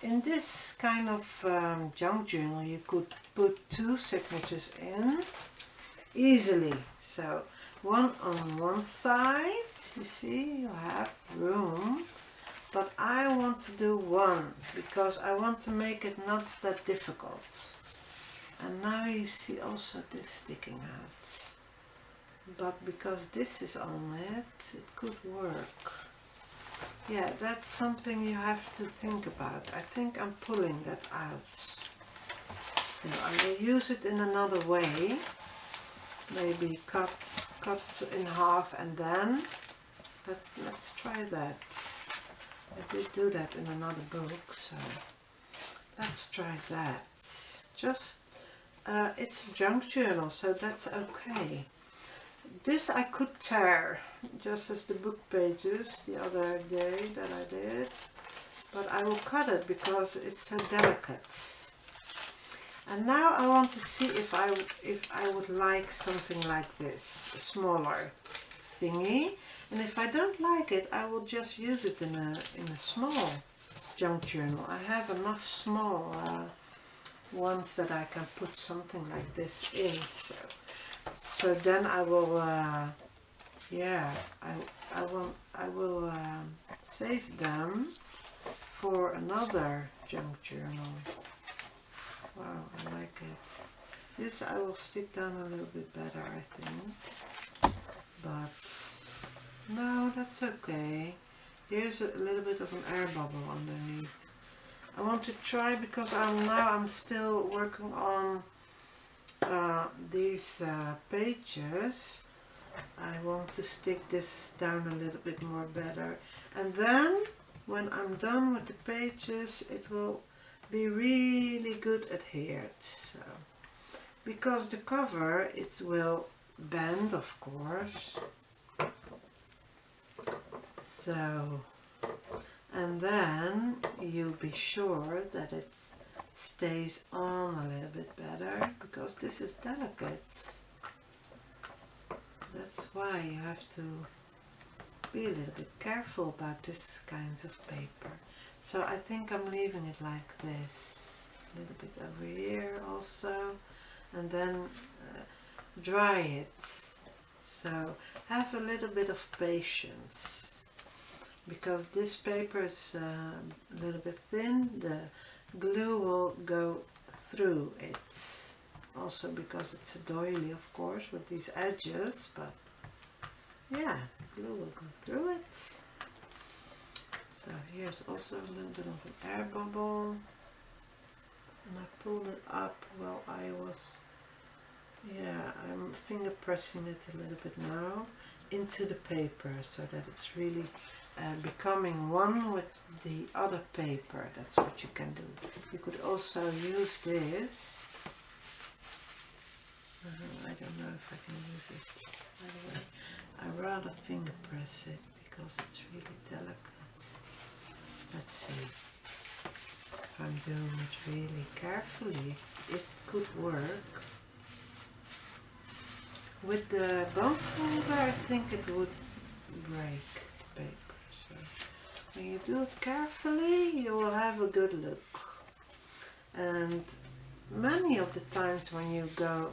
In this kind of junk journal you could put 2 signatures in easily. So one on one side, you see, you have room, but I want to do one because I want to make it not that difficult. And now you see also this sticking out. but because this is on it, it could work. Yeah, that's something you have to think about. I think I'm pulling that out. Still, I will use it in another way. Maybe cut in half and then. Let's try that. I did do that in another book, so let's try that. Just, it's a junk journal, so that's okay. This I could tear, just as the book pages the other day that I did, but I will cut it because it's so delicate. And now I want to see if I would like something like this, a smaller thingy. And if I don't like it, I will just use it in a small junk journal. I have enough small ones that I can put something like this in. So then I will, yeah, I will save them for another junk journal. Wow, I like it. This I will stick down a little bit better, I think. But no, that's okay. Here's a little bit of an air bubble underneath. I want to try, because I'm still working on these pages. I want to stick this down a little bit more better, and then when I'm done with the pages, it will be really good adhered. So, because the cover, it will bend, of course. So, and then you be sure that it stays on a little bit better, because this is delicate. That's why you have to be a little bit careful about this kinds of paper. So I think I'm leaving it like this, a little bit over here also, and then dry it. So have a little bit of patience, because this paper is a little bit thin. The glue will go through it, also because it's a doily, of course, with these edges, but yeah, glue will go through it. So here's also a little bit of an air bubble, and I pulled it up while I was, yeah, I'm finger pressing it a little bit now into the paper, so that it's really becoming one with the other paper. That's what you can do. You could also use this. I don't know if I can use it. By the way, I rather finger press it because it's really delicate. Let's see. If I'm doing it really carefully, it could work. With the bone folder, I think it would break paper. So when you do it carefully, you will have a good look. And many of the times when you go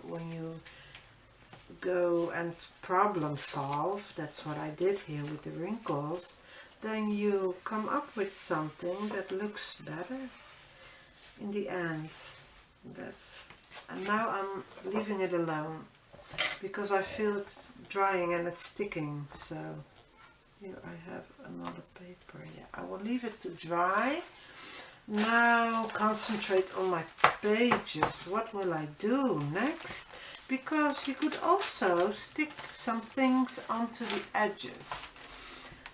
and problem solve, that's what I did here with the wrinkles, then you come up with something that looks better in the end. And now I'm leaving it alone, because I feel it's drying and it's sticking. So here I have another paper. Yeah, I will leave it to dry. Now concentrate on my pages. What will I do next? Because you could also stick some things onto the edges.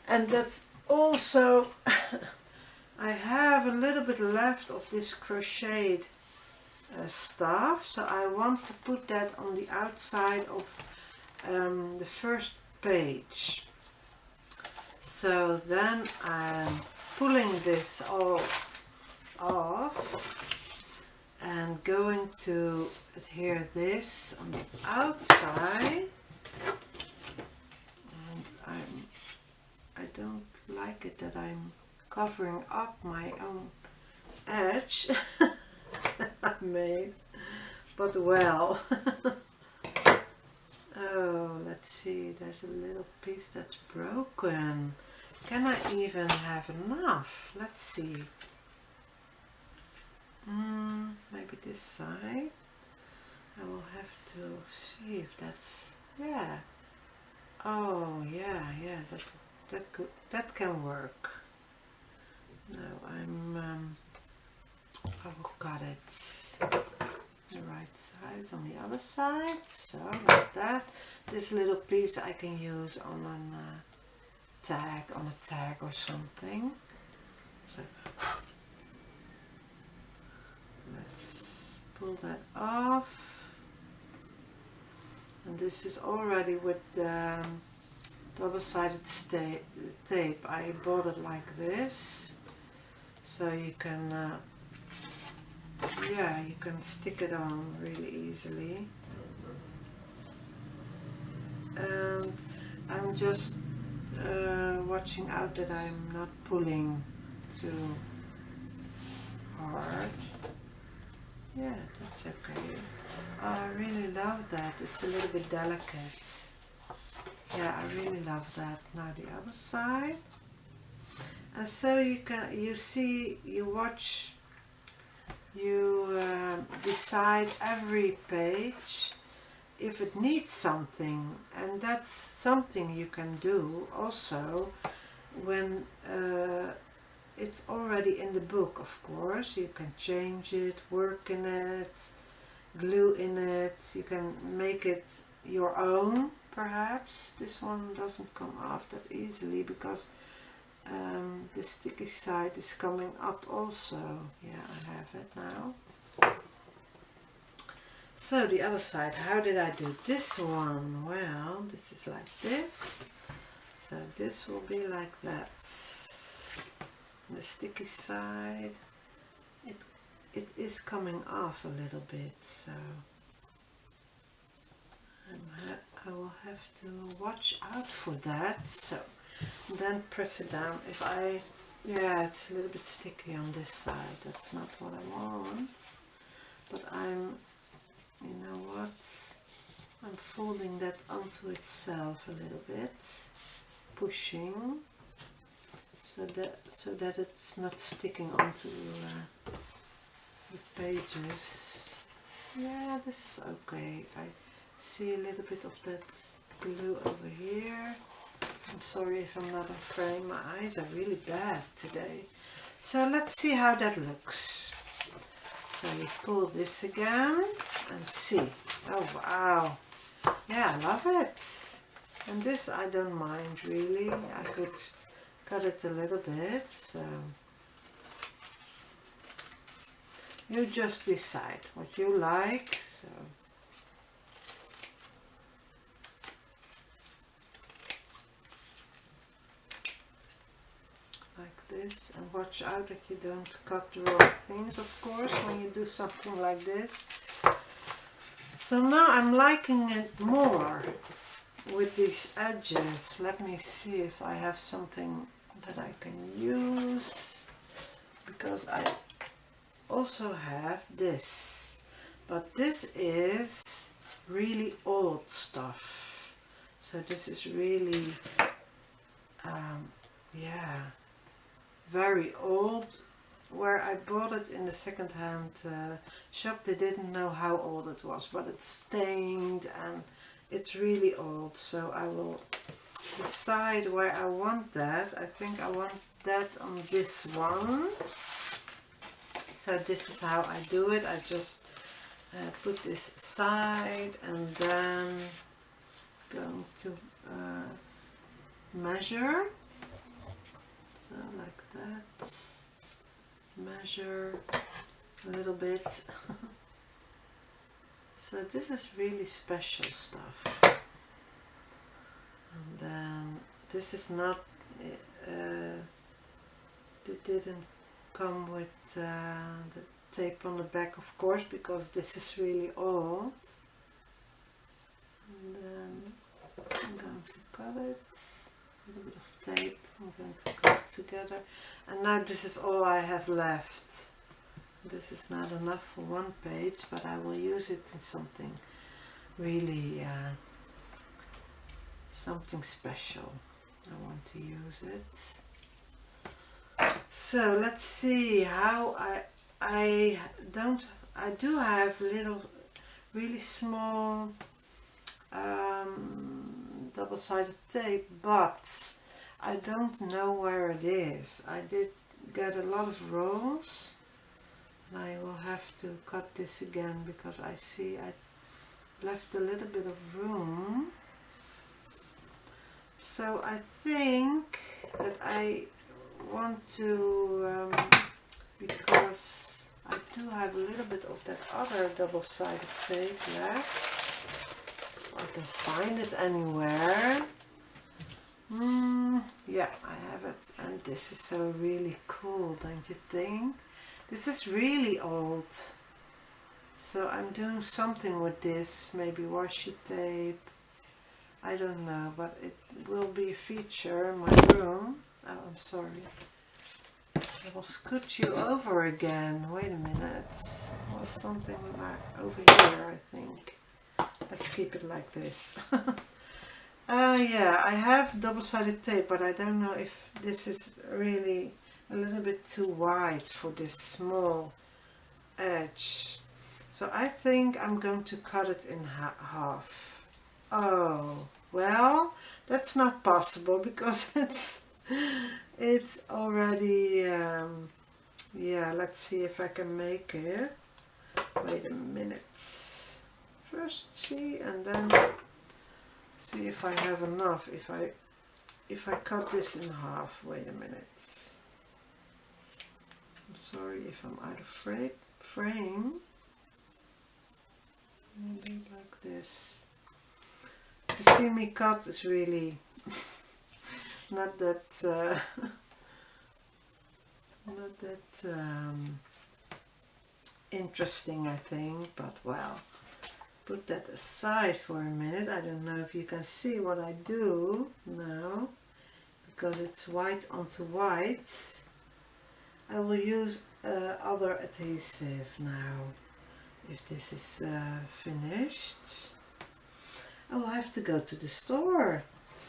And that's also, I have a little bit left of this crocheted stuff, so I want to put that on the outside of the first page. So then I'm pulling this all off and going to adhere this on the outside. And I don't like it that I'm covering up my own edge that I made, but well. Oh, let's see, there's a little piece that's broken. Can I even have enough? Let's see. Maybe this side. I will have to see if that's, yeah, Oh yeah, that can work. No, I've got it the right size on the other side, so like that. This little piece I can use on a tag or something. So let's pull that off. And this is already with the double-sided tape. I bought it like this, so you can yeah, you can stick it on really easily. And I'm just watching out that I'm not pulling too hard. Yeah, that's okay. Oh, I really love that. It's a little bit delicate. Yeah, I really love that. Now the other side. And so you watch, you decide every page if it needs something, and that's something you can do also when it's already in the book, of course. You can change it, work in it, glue in it, you can make it your own perhaps. This one doesn't come off that easily because the sticky side is coming up also. Yeah, I have it now. So the other side, how did I do this one? Well, this is like this. So this will be like that. The sticky side, it is coming off a little bit, so I will have to watch out for that. So then press it down. Yeah, it's a little bit sticky on this side. That's not what I want. But you know what? I'm folding that onto itself a little bit, pushing, so that it's not sticking onto the pages. Yeah, this is okay. I see a little bit of that glue over here. I'm sorry if I'm not in frame. My eyes are really bad today. So let's see how that looks. So you pull this again and see. Oh wow. Yeah, I love it. And this I don't mind really. I could cut it a little bit. So you just decide what you like. So this, and watch out that you don't cut the wrong things, of course, when you do something like this. So now I'm liking it more with these edges. Let me see if I have something that I can use, because I also have this, but this is really old stuff. So this is really yeah, very old. Where I bought it in the second-hand shop, they didn't know how old it was, but it's stained and it's really old. So I will decide where I want that. I think I want that on this one. So this is how I do it. I just put this aside and then going to measure. So like that. Measure a little bit. So this is really special stuff. And then this is not, it didn't come with the tape on the back, of course, because this is really old. And then I'm going to cut it. A little bit of tape. I'm going to cut it together. And now this is all I have left. This is not enough for one page, but I will use it in something really, something special. I want to use it. So let's see how I do have little, really small double-sided tape, but I don't know where it is. I did get a lot of rolls, and I will have to cut this again because I see I left a little bit of room. So I think that I want to, because I do have a little bit of that other double-sided tape left. I can find it anywhere. Yeah, I have it, and this is so really cool, don't you think? This is really old, so I'm doing something with this, maybe washi tape, I don't know, but it will be a feature in my room. Oh, I'm sorry, I will scoot you over again. Wait a minute, well, something like over here, I think. Let's keep it like this. Yeah, I have double-sided tape, but I don't know if this is really a little bit too wide for this small edge. So I think I'm going to cut it in half. Oh, well, that's not possible because it's already, yeah, let's see if I can make it. Wait a minute. First see, and then see if I have enough. If I cut this in half. Wait a minute. I'm sorry if I'm out of frame. Maybe like this. To see me cut is really not that interesting, I think, but well, put that aside for a minute. I don't know if you can see what I do now, because it's white onto white. I will use other adhesive now, if this is finished. I will have to go to the store.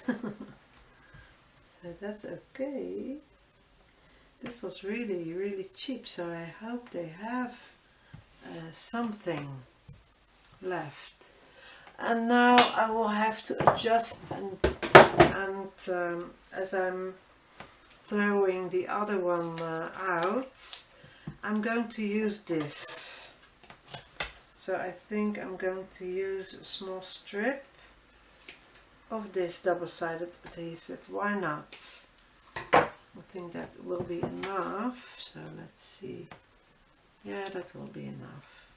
So that's okay. This was really, really cheap, so I hope they have something left. And now I will have to adjust, and as I'm throwing the other one out, I'm going to use this. So I think I'm going to use a small strip of this double-sided adhesive. Why not? I think that will be enough. So let's see. Yeah, that will be enough.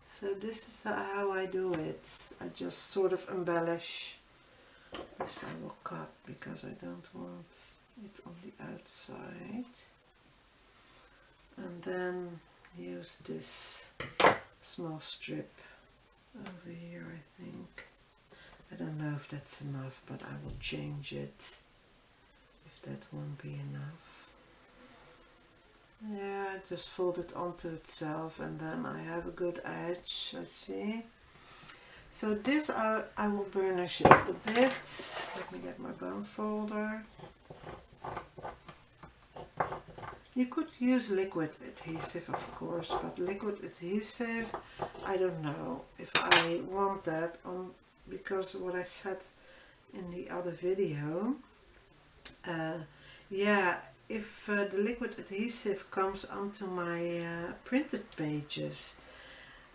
So this is how I do it. I just sort of embellish. This I will cut because I don't want it on the outside. And then use this small strip over here, I think. I don't know if that's enough, but I will change it if that won't be enough. Yeah, just fold it onto itself, and then I have a good edge. Let's see. So this I will burnish it a bit. Let me get my bone folder. You could use liquid adhesive, of course, but liquid adhesive, I don't know if I want that on, because what I said in the other video, yeah, if the liquid adhesive comes onto my printed pages,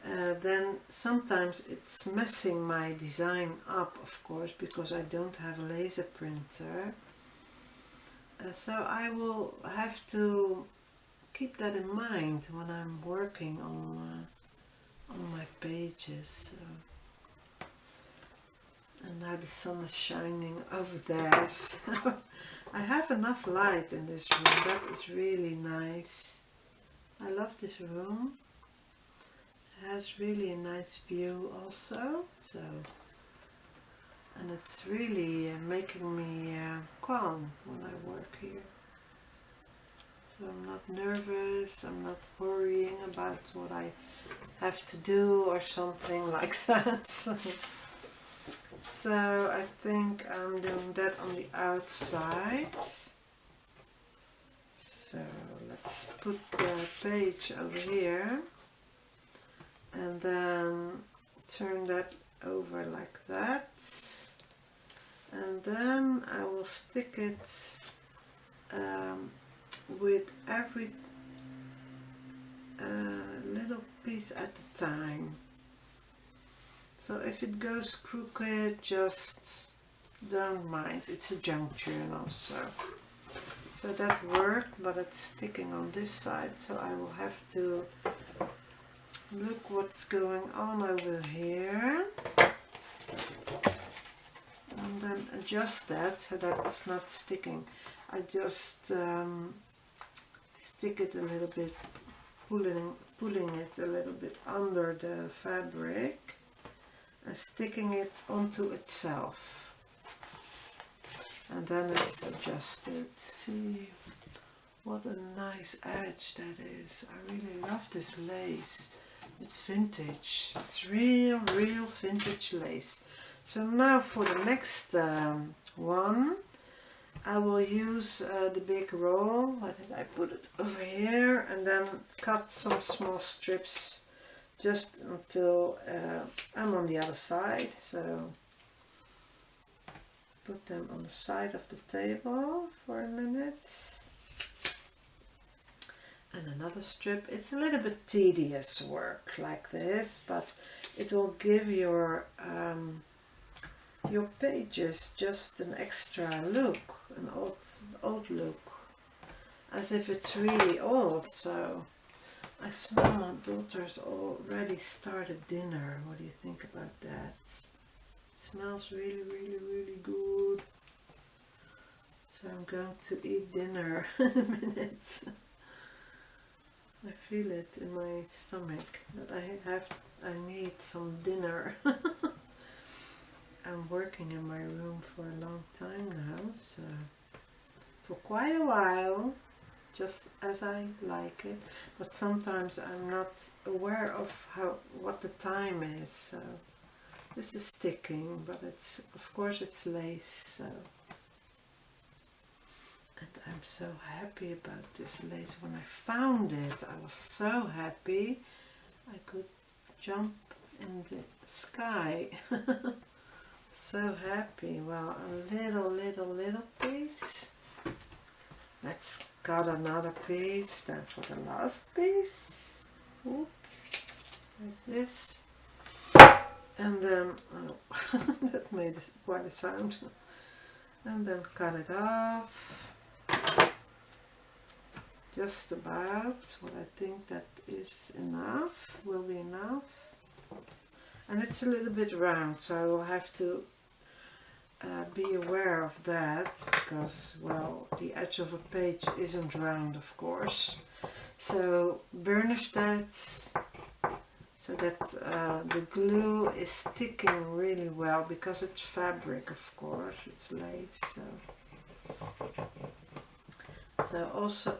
then sometimes it's messing my design up, of course, because I don't have a laser printer. So I will have to keep that in mind when I'm working on my pages. So. And now the sun is shining over there, so I have enough light in this room. That is really nice. I love this room. It has really a nice view also. So. And it's really making me calm when I work here. So I'm not nervous, I'm not worrying about what I have to do or something like that. So I think I'm doing that on the outside. So let's put the page over here and then turn that over like that, and then I will stick it with every little piece at a time. So if it goes crooked, just don't mind, it's a junk journal. So that worked, but it's sticking on this side, so I will have to look what's going on over here and then adjust that so that it's not sticking. I just stick it a little bit, pulling it a little bit under the fabric and sticking it onto itself, and then it's adjusted. See what a nice edge that is. I really love this lace. It's vintage. It's real vintage lace. So now for the next one, I will use the big roll. Why did I put it over here? And then cut some small strips just until I'm on the other side. So put them on the side of the table for a minute. And another strip. It's a little bit tedious work like this, but it will give your pages just an extra look, an old look, as if it's really old. So I smell my daughter's already started dinner. What do you think about that? It smells really good. So I'm going to eat dinner in a minute. I feel it in my stomach that I need some dinner. I'm working in my room for a long time now, so for quite a while, just as I like it, but sometimes I'm not aware of what the time is. So this is sticking, but it's, of course, it's lace. So, and I'm so happy about this lace. When I found it, I was so happy I could jump in the sky. So happy. Well, a little piece. Let's cut another piece. Then for the last piece, like this. And then, oh, that made quite a sound. And then cut it off. Just about what I think that is enough, will be enough. And it's a little bit round, so I will have to be aware of that, because, well, the edge of a page isn't round, of course. So burnish that so that the glue is sticking really well, because it's fabric, of course, it's lace. So also,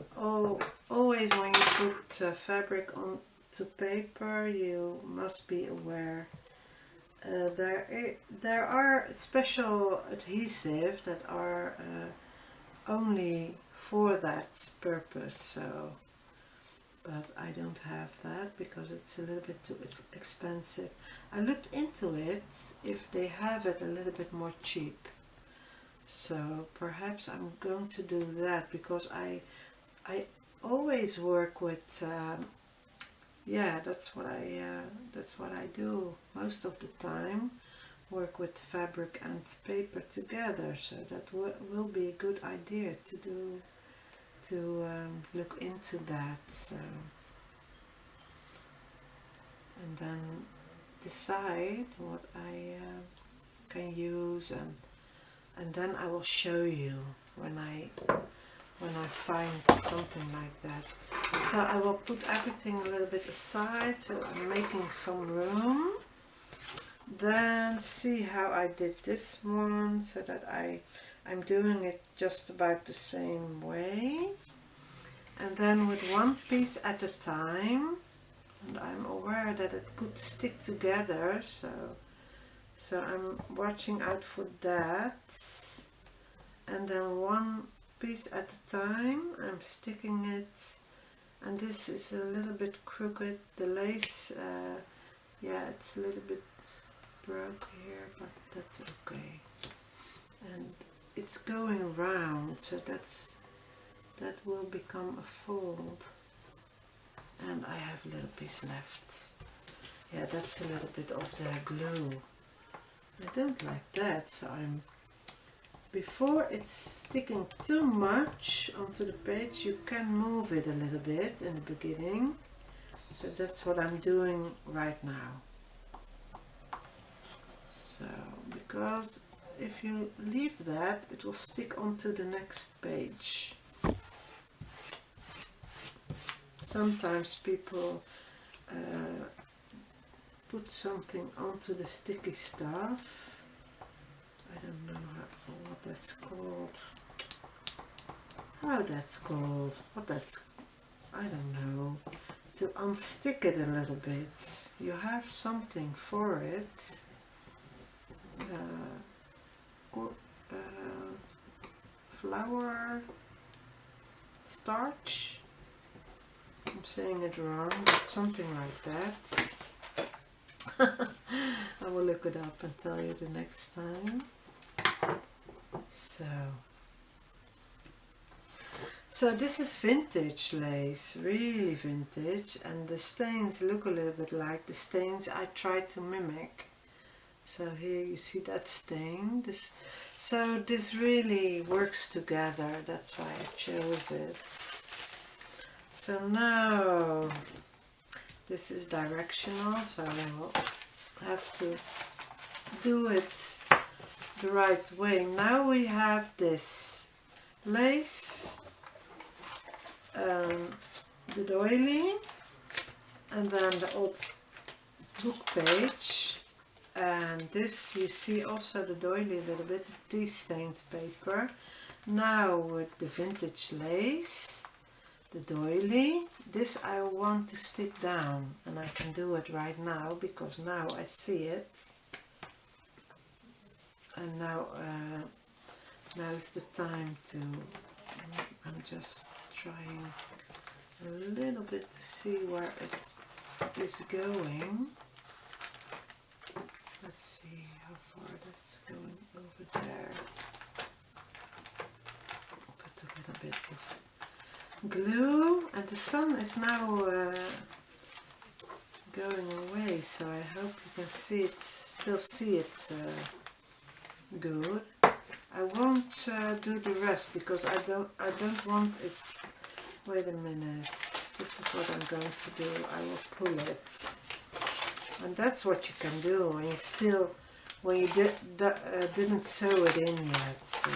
always when you put fabric onto paper, you must be aware. There are special adhesive that are only for that purpose. So, but I don't have that because it's a little bit too expensive. I looked into it if they have it a little bit more cheap. So perhaps I'm going to do that, because I always work with yeah, that's what I do most of the time, work with fabric and paper together. So that will be a good idea to do, to look into that. So, and then decide what I can use, and then I will show you when I find something like that. So I will put everything a little bit aside, so I'm making some room. Then see how I did this one, so that I'm doing it just about the same way. And then with one piece at a time, and I'm aware that it could stick together, so I'm watching out for that. And then one piece at a time, I'm sticking it, and this is a little bit crooked, the lace, yeah, it's a little bit broke here, but that's okay. And it's going round, so that will become a fold. And I have a little piece left. Yeah, that's a little bit of the glue. I don't like that, so before it's sticking too much onto the page, you can move it a little bit in the beginning. So that's what I'm doing right now. So, because if you leave that, it will stick onto the next page. Sometimes people put something onto the sticky stuff. I don't know what that's called. How that's called. What that's... I don't know. To unstick it a little bit. You have something for it. Flour starch. I'm saying it wrong, but something like that. I will look it up and tell you the next time. So this is vintage lace, really vintage, and the stains look a little bit like the stains I tried to mimic. So here you see that stain. So this really works together, that's why I chose it. So now this is directional, so I will have to do it the right way. Now we have this lace, the doily, and then the old book page, and this you see also the doily a little bit, tea stained paper. Now with the vintage lace, the doily, this I want to stick down, and I can do it right now because now I see it. And now is the time to, I'm just trying a little bit to see where it is going. Let's see how far that's going over there. Put a little bit of glue, and the sun is now going away, so I hope you can see it, still see it good. I won't do the rest because I don't want it. Wait a minute. This is what I'm going to do. I will pull it, and that's what you can do when you didn't sew it in yet. So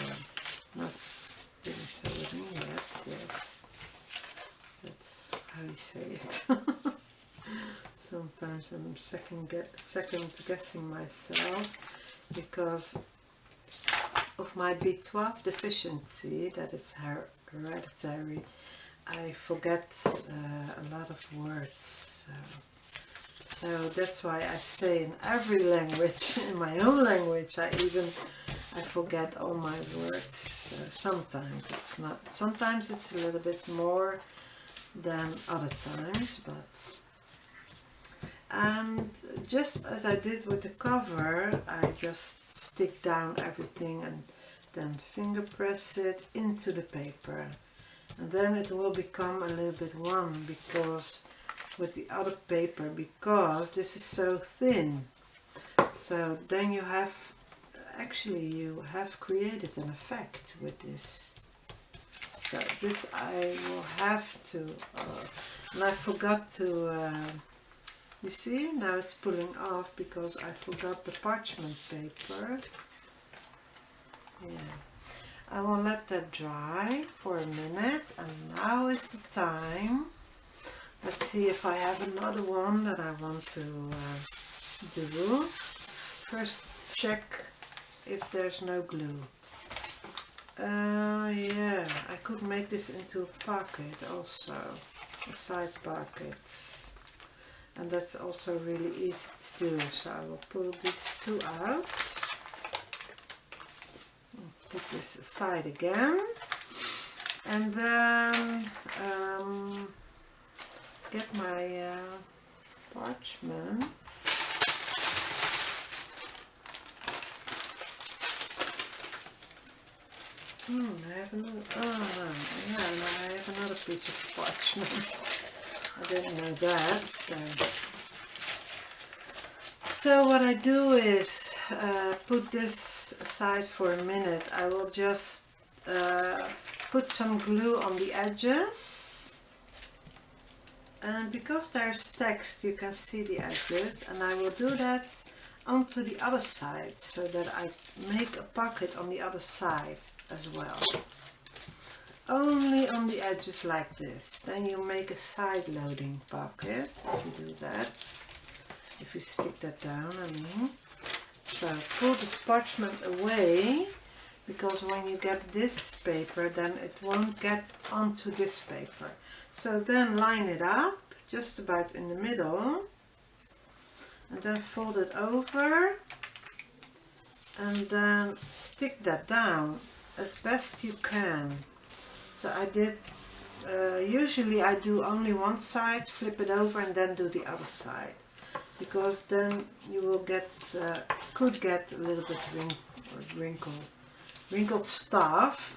didn't sew it in yet. Yes, that's how you say it. Sometimes I'm second guessing myself because of my B12 deficiency, that is hereditary. I forget a lot of words, so that's why I say in every language, in my own language, I forget all my words. Sometimes it's not, sometimes it's a little bit more than other times, but and just as I did with the cover, I just stick down everything and then finger press it into the paper, and then it will become a little bit one because with the other paper, because this is so thin. So then you have created an effect with this. So this I will have to, and I forgot to, you see, now it's pulling off because I forgot the parchment paper. Yeah, I will let that dry for a minute, and now is the time. Let's see if I have another one that I want to do. First check if there's no glue. Yeah, I could make this into a pocket also, a side pocket. And that's also really easy to do, so I will pull these two out. Put this aside again. And then get my parchment. I have another, oh no, yeah, no, I have another piece of parchment. I didn't know that. So what I do is put this aside for a minute. I will just put some glue on the edges. And because there's text, you can see the edges. And I will do that onto the other side, so that I make a pocket on the other side as well. Only on the edges like this. Then you make a side loading pocket if you do that. If you stick that down, I mean. So pull this parchment away, because when you get this paper, then it won't get onto this paper. So then line it up just about in the middle, and then fold it over, and then stick that down as best you can. So I did, usually I do only one side, flip it over, and then do the other side, because then you will get, could get a little bit wrinkled stuff.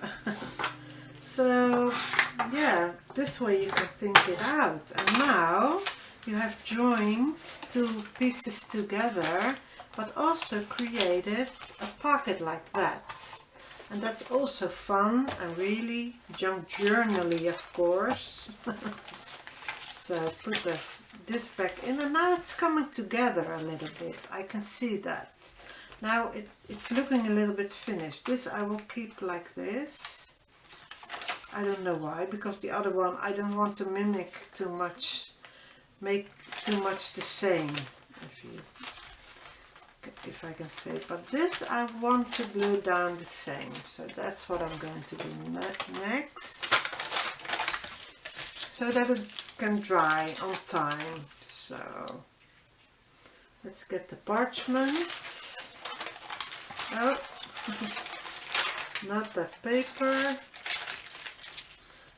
So yeah, this way you can think it out. And now you have joined two pieces together, but also created a pocket like that. And that's also fun and really junk journal-y, of course. So put this back in, and now it's coming together a little bit. I can see that. Now it's looking a little bit finished. This I will keep like this. I don't know why, because the other one I don't want to mimic too much, make too much the same, if I can say. But this I want to glue down the same, so that's what I'm going to do next, so that it can dry on time. So let's get the parchment. Oh, not that paper.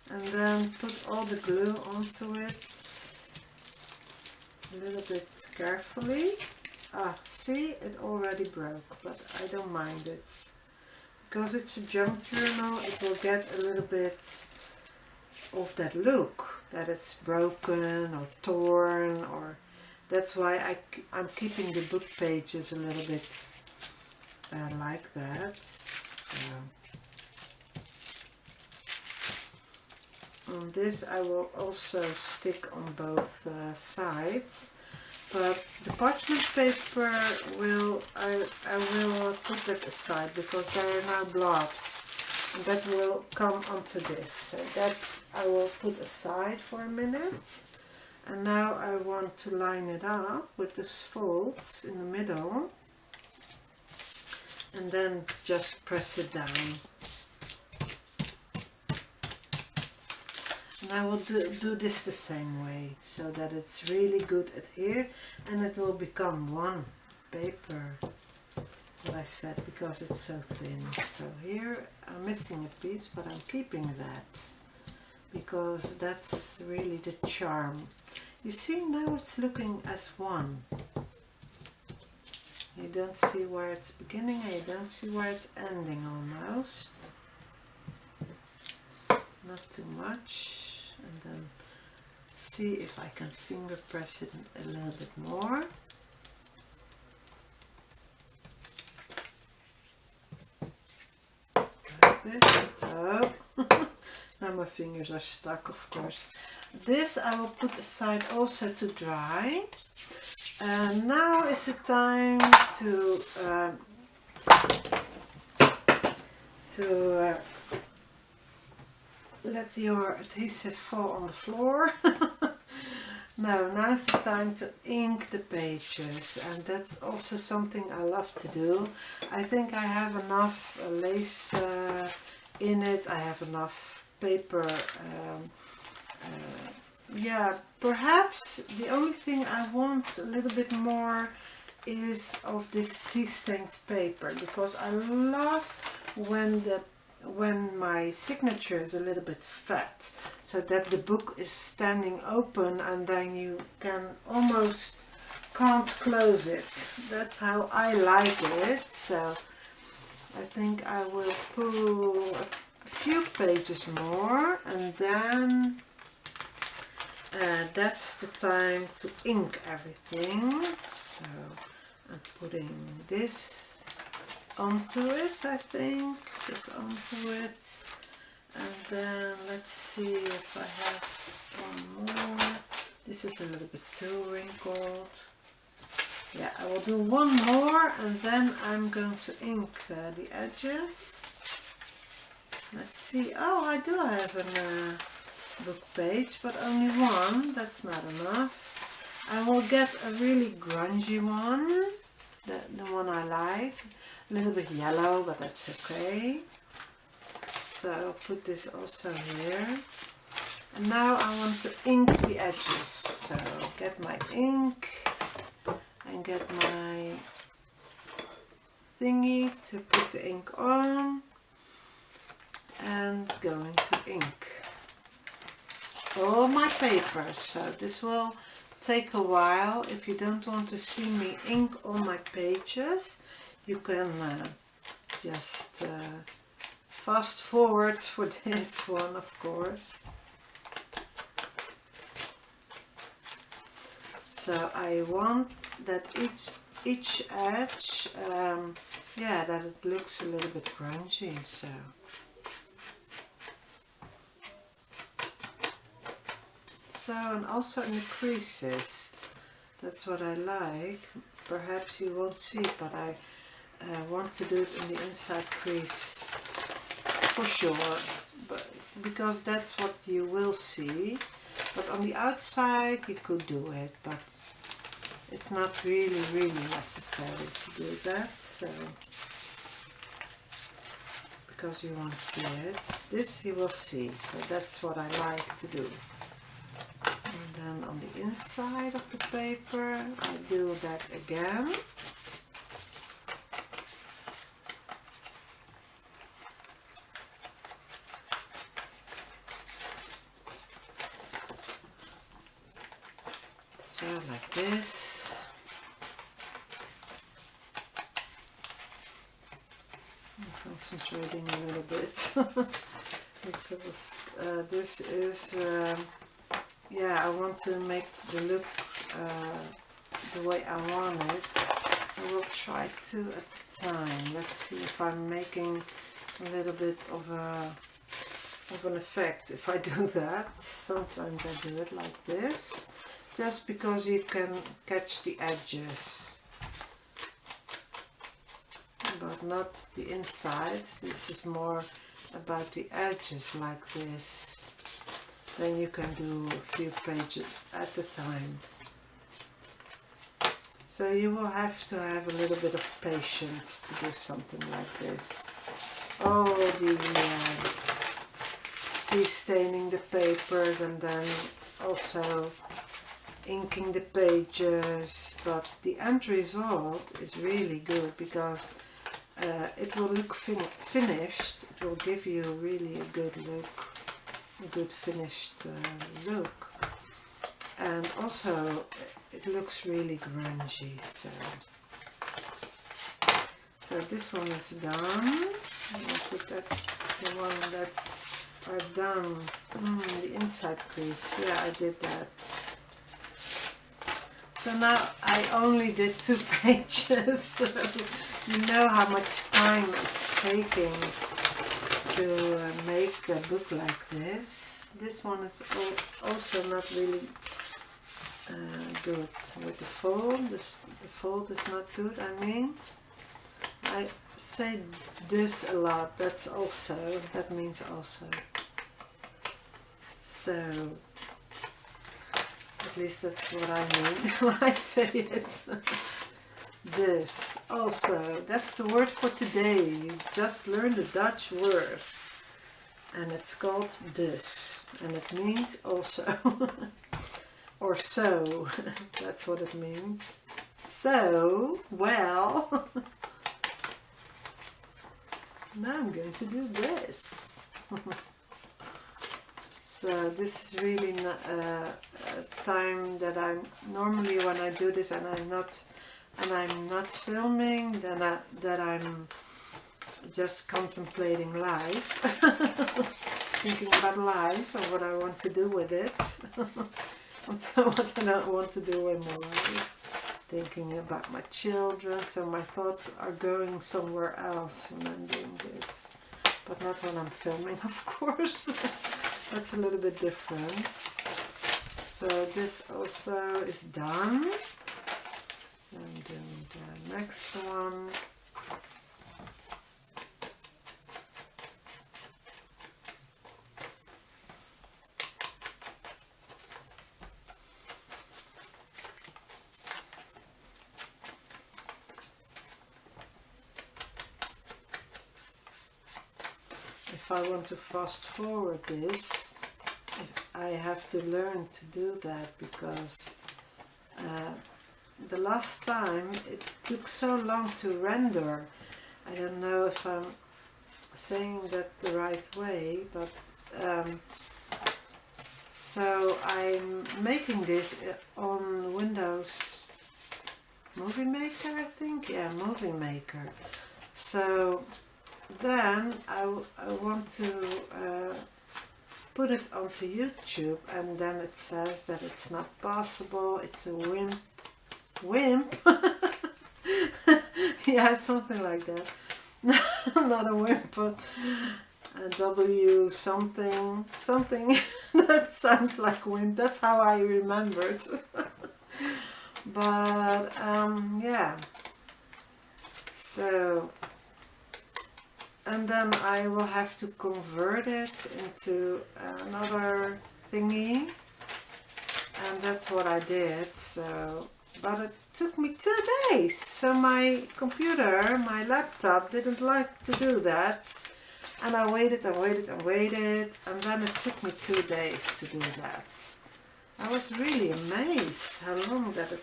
And then put all the glue onto it a little bit carefully. Ah, see, it already broke, but I don't mind it. Because it's a junk journal, it will get a little bit of that look, that it's broken or torn, or that's why I'm keeping the book pages a little bit like that. So. On this I will also stick on both sides, but the parchment paper I will put that aside, because there are now blobs, and that will come onto this. So that I will put aside for a minute. And now I want to line it up with these folds in the middle, and then just press it down. And I will do this the same way, so that it's really good adhered, and it will become one paper, what I said, because it's so thin. So here I'm missing a piece, but I'm keeping that, because that's really the charm. You see, now it's looking as one. You don't see where it's beginning, and you don't see where it's ending almost. Not too much. And then see if I can finger press it a little bit more. Like this. Oh, now my fingers are stuck, of course. This I will put aside also to dry. And now is the time to let your adhesive fall on the floor. Now's the time to ink the pages, and that's also something I love to do. I think I have enough lace in it, I have enough paper. Yeah, perhaps the only thing I want a little bit more is of this tea stained paper, because I love when my signature is a little bit fat, so that the book is standing open and then you can almost can't close it. That's how I like it. So I think I will pull a few pages more, and then that's the time to ink everything. So I'm putting this onto it, I think, just onto it. And then let's see if I have one more. This is a little bit too wrinkled. Yeah, I will do one more, and then I'm going to ink the edges. Let's see. Oh, I do have a book page, but only one. That's not enough. I will get a really grungy one, the one I like. A little bit yellow, but that's okay. So I'll put this also here. And now I want to ink the edges. So get my ink and get my thingy to put the ink on, and going to ink all my papers. So this will take a while. If you don't want to see me ink all my pages, you can just fast forward for this one, of course. So I want that each edge, yeah, that it looks a little bit grungy. So and also in the creases, that's what I like. Perhaps you won't see it, but I want to do it in the inside crease for sure, but because that's what you will see. But on the outside you could do it, but it's not really necessary to do that. So because you won't see it, this you will see. So that's what I like to do. And then on the inside of the paper I do that again. So like this. I'm concentrating a little bit because this is yeah, I want to make the look the way I want it. I will try to at the time. Let's see if I'm making a little bit of an effect if I do that. Sometimes I do it like this, just because you can catch the edges, but not the inside. This is more about the edges, like this. Then you can do a few pages at a time. So you will have to have a little bit of patience to do something like this. Oh, the staining the papers and then also inking the pages, but the end result is really good because it will look finished. It will give you really a good look, a good finished look, and also it looks really grungy. So this one is done. I'll put that, the one that's done. The inside crease, yeah, I did that. So now I only did 2 pages, so you know how much time it's taking to make a book like this. This one is also not really good with the fold. The fold is not good, I mean. I say this a lot, that means also. So, at least that's what I mean when I say it. This, also, that's the word for today. You just learned a Dutch word. And it's called dus. And it means also. Or so. That's what it means. So, well. Now I'm going to do this. So this is really not a time that I'm normally, when I do this and I'm not filming, then I'm just contemplating life, thinking about life and what I want to do with it, what I don't want to do in my life, thinking about my children, so my thoughts are going somewhere else when I'm doing this, but not when I'm filming, of course. That's a little bit different. So this also is done. I'm doing the next one. If I want to fast forward this, I have to learn to do that, because the last time it took so long to render. I don't know if I'm saying that the right way, but so I'm making this on Windows Movie Maker, I think. Yeah, Movie Maker. So then I want to put it onto YouTube, and then it says that it's not possible, it's a wimp. Yeah, something like that. Not a wimp, but a W something that sounds like wimp. That's how I remembered. But yeah, so, and then I will have to convert it into another thingy, and that's what I did. So, but it took me 2 days. So my computer, my laptop, didn't like to do that, and I waited and waited and waited, and then it took me 2 days to do that. I was really amazed how long that it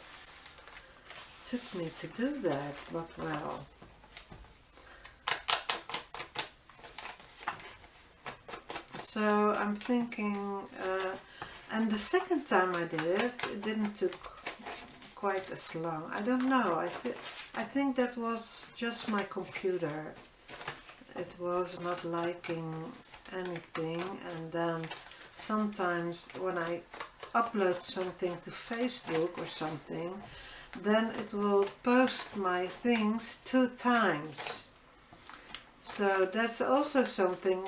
took me to do that, but well. So I'm thinking, and the second time I did it, it didn't take quite as long. I don't know. I think that was just my computer. It was not liking anything, and then sometimes when I upload something to Facebook or something, then it will post my things 2 times. So that's also something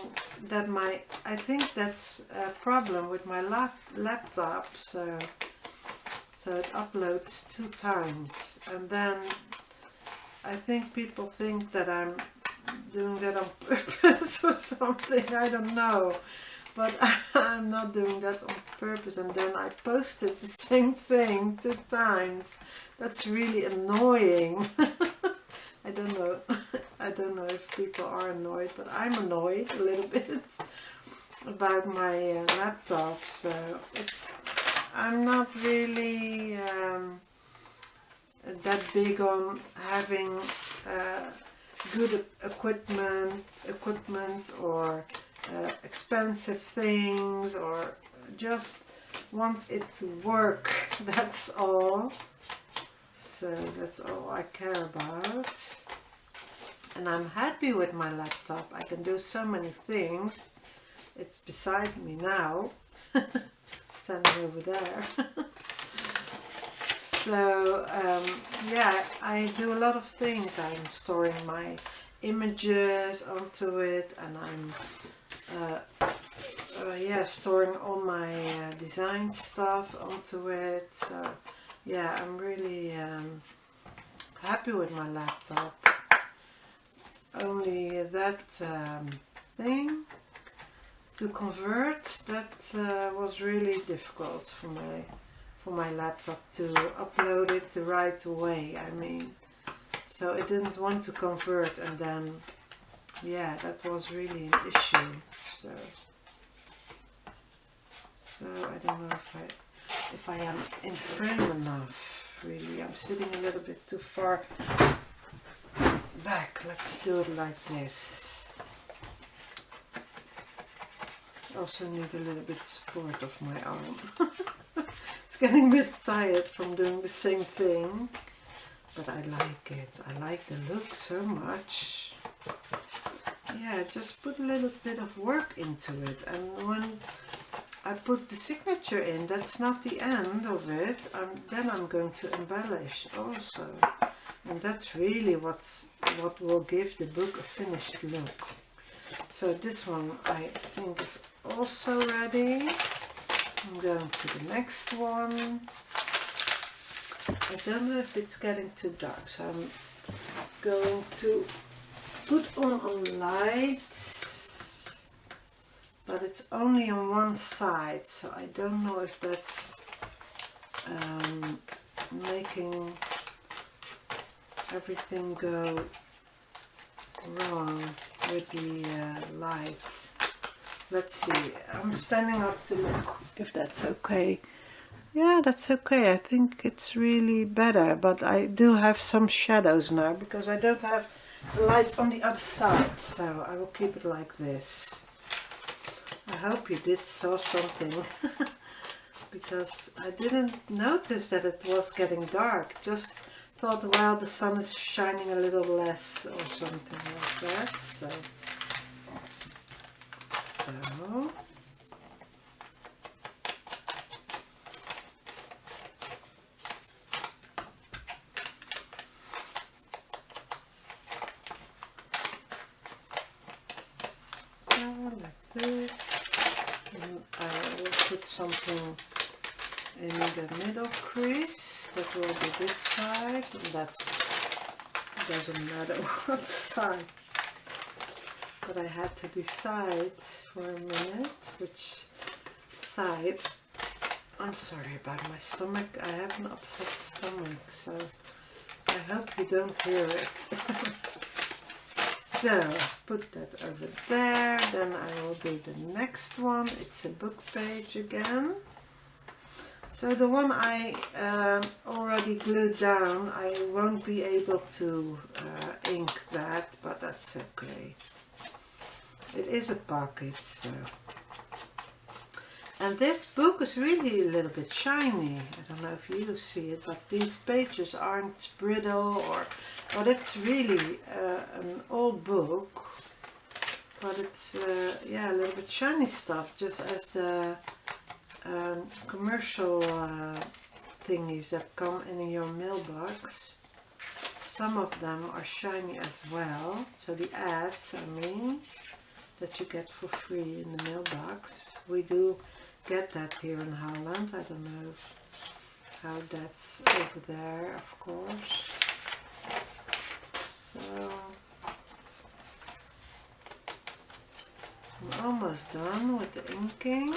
that I think that's a problem with my laptop. So it uploads 2 times, and then I think people think that I'm doing that on purpose or something. I don't know, but I'm not doing that on purpose. And then I posted the same thing 2 times. That's really annoying. I don't know. I don't know if people are annoyed, but I'm annoyed a little bit about my laptop. So I'm not really that big on having good equipment or expensive things, or just want it to work. That's all. So that's all I care about. And I'm happy with my laptop. I can do so many things. It's beside me now, standing over there. So yeah, I do a lot of things. I'm storing my images onto it, and I'm yeah, storing all my design stuff onto it. So yeah, I'm really happy with my laptop. Only that thing to convert, that was really difficult for my laptop to upload it the right way. I mean, so it didn't want to convert, and then yeah, that was really an issue. So I don't know if I am in frame enough. Really, I'm sitting a little bit too far back. Let's do it like this. Also need a little bit support of my arm. It's getting a bit tired from doing the same thing, but I like it. I like the look so much. yeah, just put a little bit of work into it. And when I put the signature in, that's not the end of it. Then I'm going to embellish also. And that's really what will give the book a finished look. So this one I think is also ready. I'm going to the next one. I don't know if it's getting too dark, so I'm going to put on a light, but it's only on one side, so I don't know if that's making everything go wrong with the light. Let's see, I'm standing up to look if that's okay. Yeah, that's okay. I think it's really better, but I do have some shadows now because I don't have the light on the other side, so I will keep it like this. I hope you did saw something because I didn't notice that it was getting dark. Just thought, well, the sun is shining a little less or something like that. So. Like this, and I will put something in the middle crease. That will be this side, and doesn't matter what side. But I had to decide for a minute which side. I'm sorry about my stomach. I have an upset stomach, so I hope you don't hear it. So, put that over there, then I will do the next one. It's a book page again. So the one I already glued down, I won't be able to ink that, but that's okay. It is a pocket, so. And this book is really a little bit shiny. I don't know if you see it, but these pages aren't brittle but it's really an old book. But it's, yeah, a little bit shiny stuff, just as the commercial thingies that come in your mailbox. Some of them are shiny as well. So the ads, I mean, that you get for free in the mailbox. We do get that here in Holland. I don't know how that's over there, of course. So I'm almost done with the inking.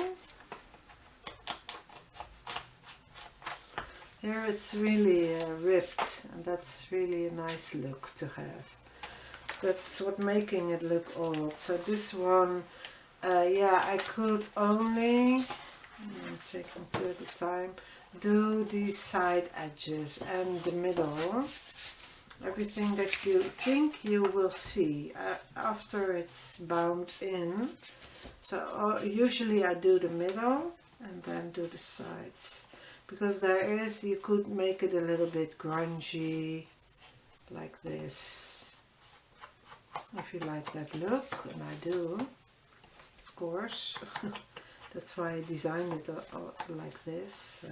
Here it's really ripped, and that's really a nice look to have. That's what making it look old. So this one, yeah, I could only, I'm taking two at a time, do the side edges and the middle. Everything that you think you will see after it's bound in. So usually I do the middle and then do the sides. Because there is, you could make it a little bit grungy, like this. If you like that look, and I do, of course. That's why I designed it like this. So.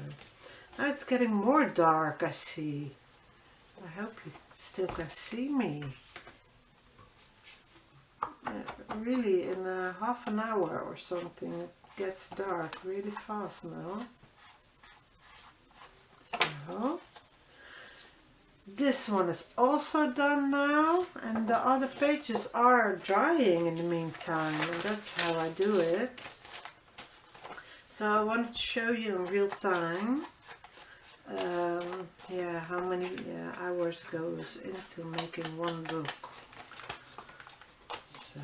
Now it's getting more dark, I see. I hope you still can see me. Really, in half an hour or something, it gets dark really fast now. So, this one is also done now, and the other pages are drying in the meantime, and that's how I do it. So I wanted to show you in real time yeah, how many hours goes into making one book. So.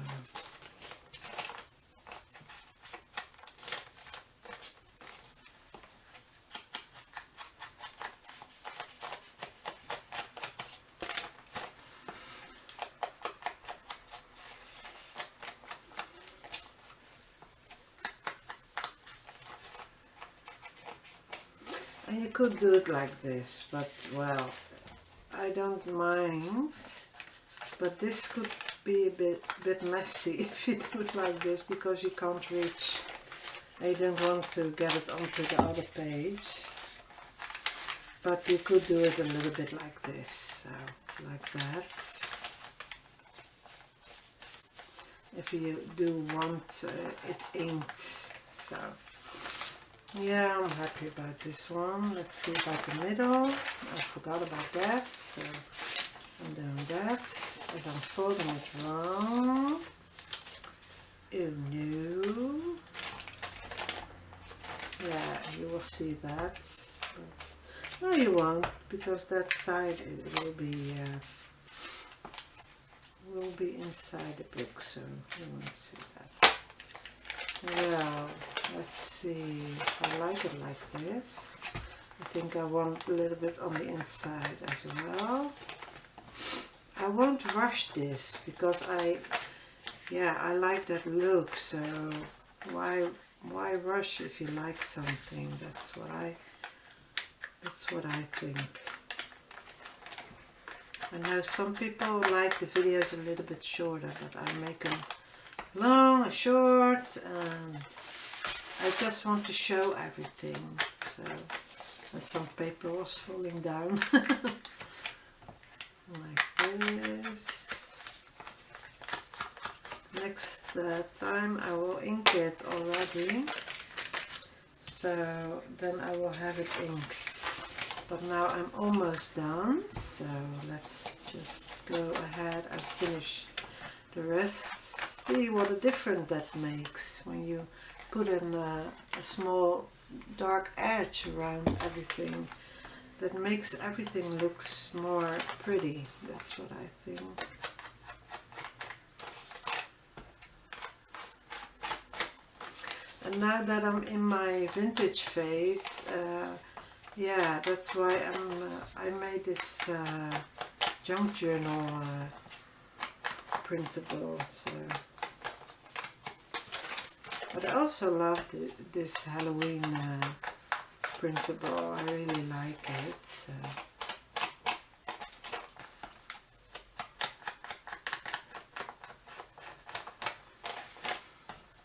And you could do it like this, but well, I don't mind. But this could be a bit messy if you do it like this, because you can't reach, I don't want to get it onto the other page. But you could do it a little bit like this, so like that. If you do want it inked. So yeah, I'm happy about this one. Let's see about the middle. I forgot about that, so I'm doing that as I'm folding it wrong. Oh no. Yeah, you will see that. But no, you won't, because that side it will be inside the book, so you won't see that. Well, let's see. I like it like this. I think I want a little bit on the inside as well. I won't rush this because I like that look. So why rush if you like something? That's what I think. I know some people like the videos a little bit shorter, but I make them long and short, and I just want to show everything. So, and some paper was falling down like this. Next time I will ink it already, so then I will have it inked. But now I'm almost done, so let's just go ahead and finish the rest. See what a difference that makes when you put in a small dark edge around everything. That makes everything looks more pretty. That's what I think. And now that I'm in my vintage phase, yeah, that's why I made this junk journal printable. So, but I also love this Halloween printable. I really like it. So.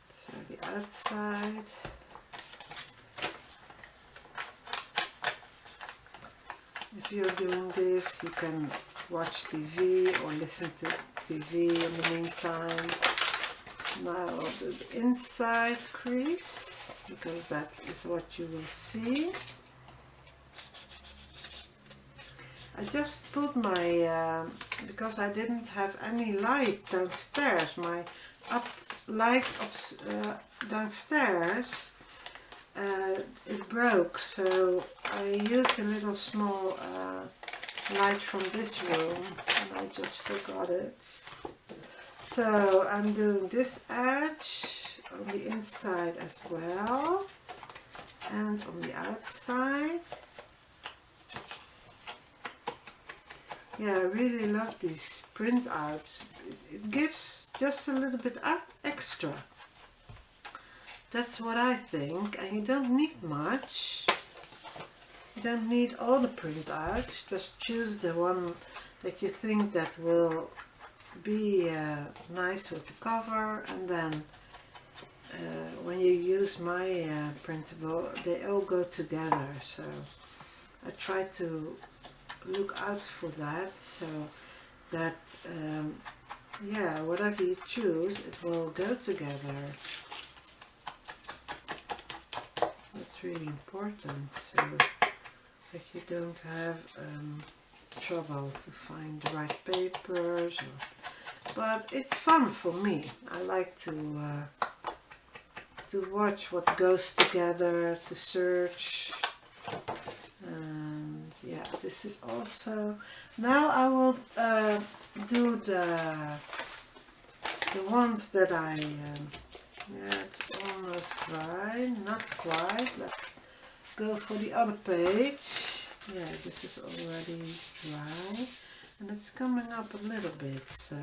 So the outside. If you're doing this, you can watch TV or listen to TV in the meantime. Now I'll do the inside crease, because that is what you will see. I just put my, because I didn't have any light downstairs, my light downstairs, it broke, so I used a little small light from this room, and I just forgot it. So I'm doing this edge on the inside as well, and on the outside. Yeah, I really love these printouts. It gives just a little bit extra. That's what I think, and you don't need much. You don't need all the printouts. Just choose the one that you think that will be nice with the cover, and then when you use my printable, they all go together. So I try to look out for that, so that yeah, whatever you choose, it will go together. That's really important, so that you don't have trouble to find the right papers. But it's fun for me. I like to watch what goes together, to search. And yeah, this is also. Now I will do the ones that I. Yeah, it's almost dry, not quite. Let's go for the other page. Yeah, this is already dry, and it's coming up a little bit. So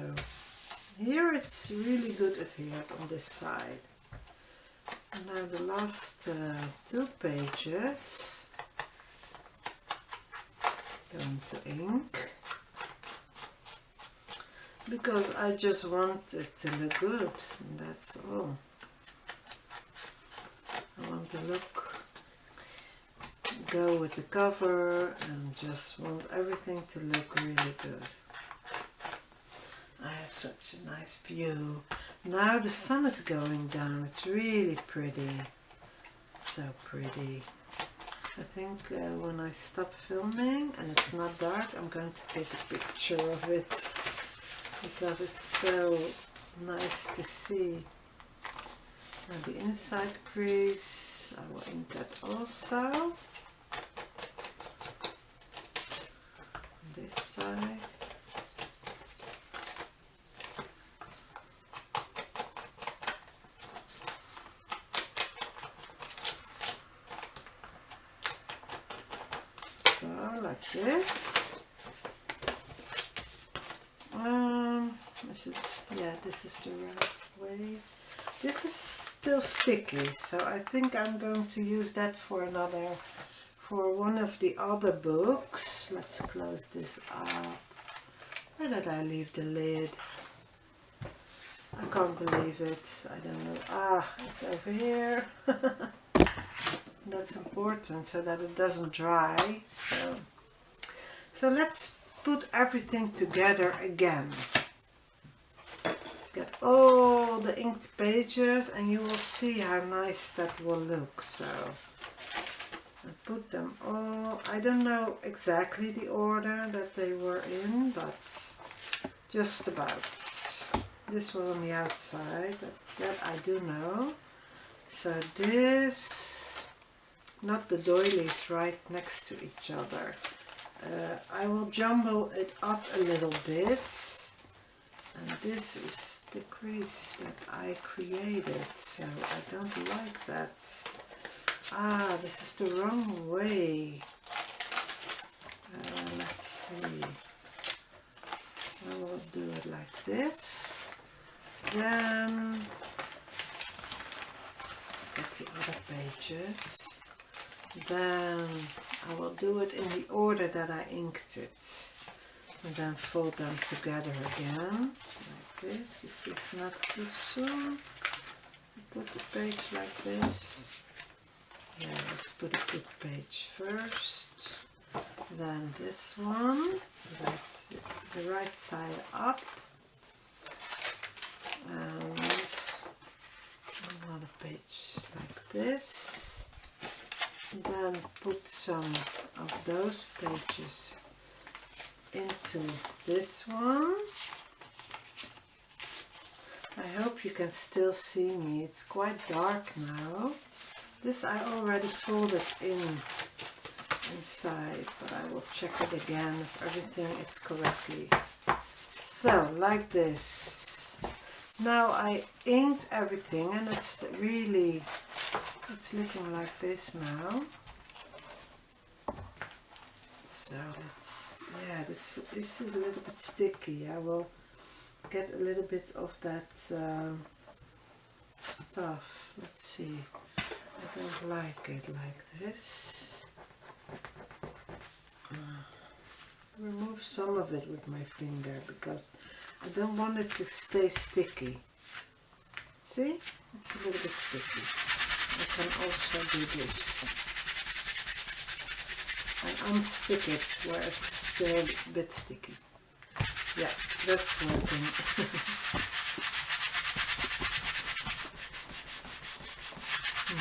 here it's really good adhered on this side. And now the last 2 pages. Going to ink. because I just want it to look good, and that's all. I want the look go with the cover and just want everything to look really good. I have such a nice view. Now the sun is going down, it's really pretty. So pretty. I think when I stop filming and it's not dark, I'm going to take a picture of it because it's so nice to see. And the inside crease, I will ink that also. This side. So like this. This is the right way. This is still sticky, so I think I'm going to use that for one of the other books. Let's close this up. Where did I leave the lid? I can't believe it. I don't know. Ah, it's over here. That's important so that it doesn't dry. So let's put everything together again. Get all the inked pages and you will see how nice that will look. So I put them all. I don't know exactly the order that they were in, but just about. This was on the outside, that I do know. So this, not the doilies right next to each other. I will jumble it up a little bit, and this is the crease that I created, so I don't like that. Ah, this is the wrong way. Let's see. I will do it like this. Then get the other pages. Then I will do it in the order that I inked it. And then fold them together again. Like this. Is this not too soon? Put the page like this. Yeah, let's put a good page first. Then this one. That's the right side up. And another page like this. Then put some of those pages into this one. I hope you can still see me. It's quite dark now. This I already folded inside, but I will check it again if everything is correctly. So, like this. Now I inked everything and it's looking like this now. So this is a little bit sticky. I will get a little bit of that stuff. Let's see. I don't like it like this. Remove some of it with my finger because I don't want it to stay sticky. See? It's a little bit sticky. I can also do this and unstick it where it's still a bit sticky. Yeah, that's working.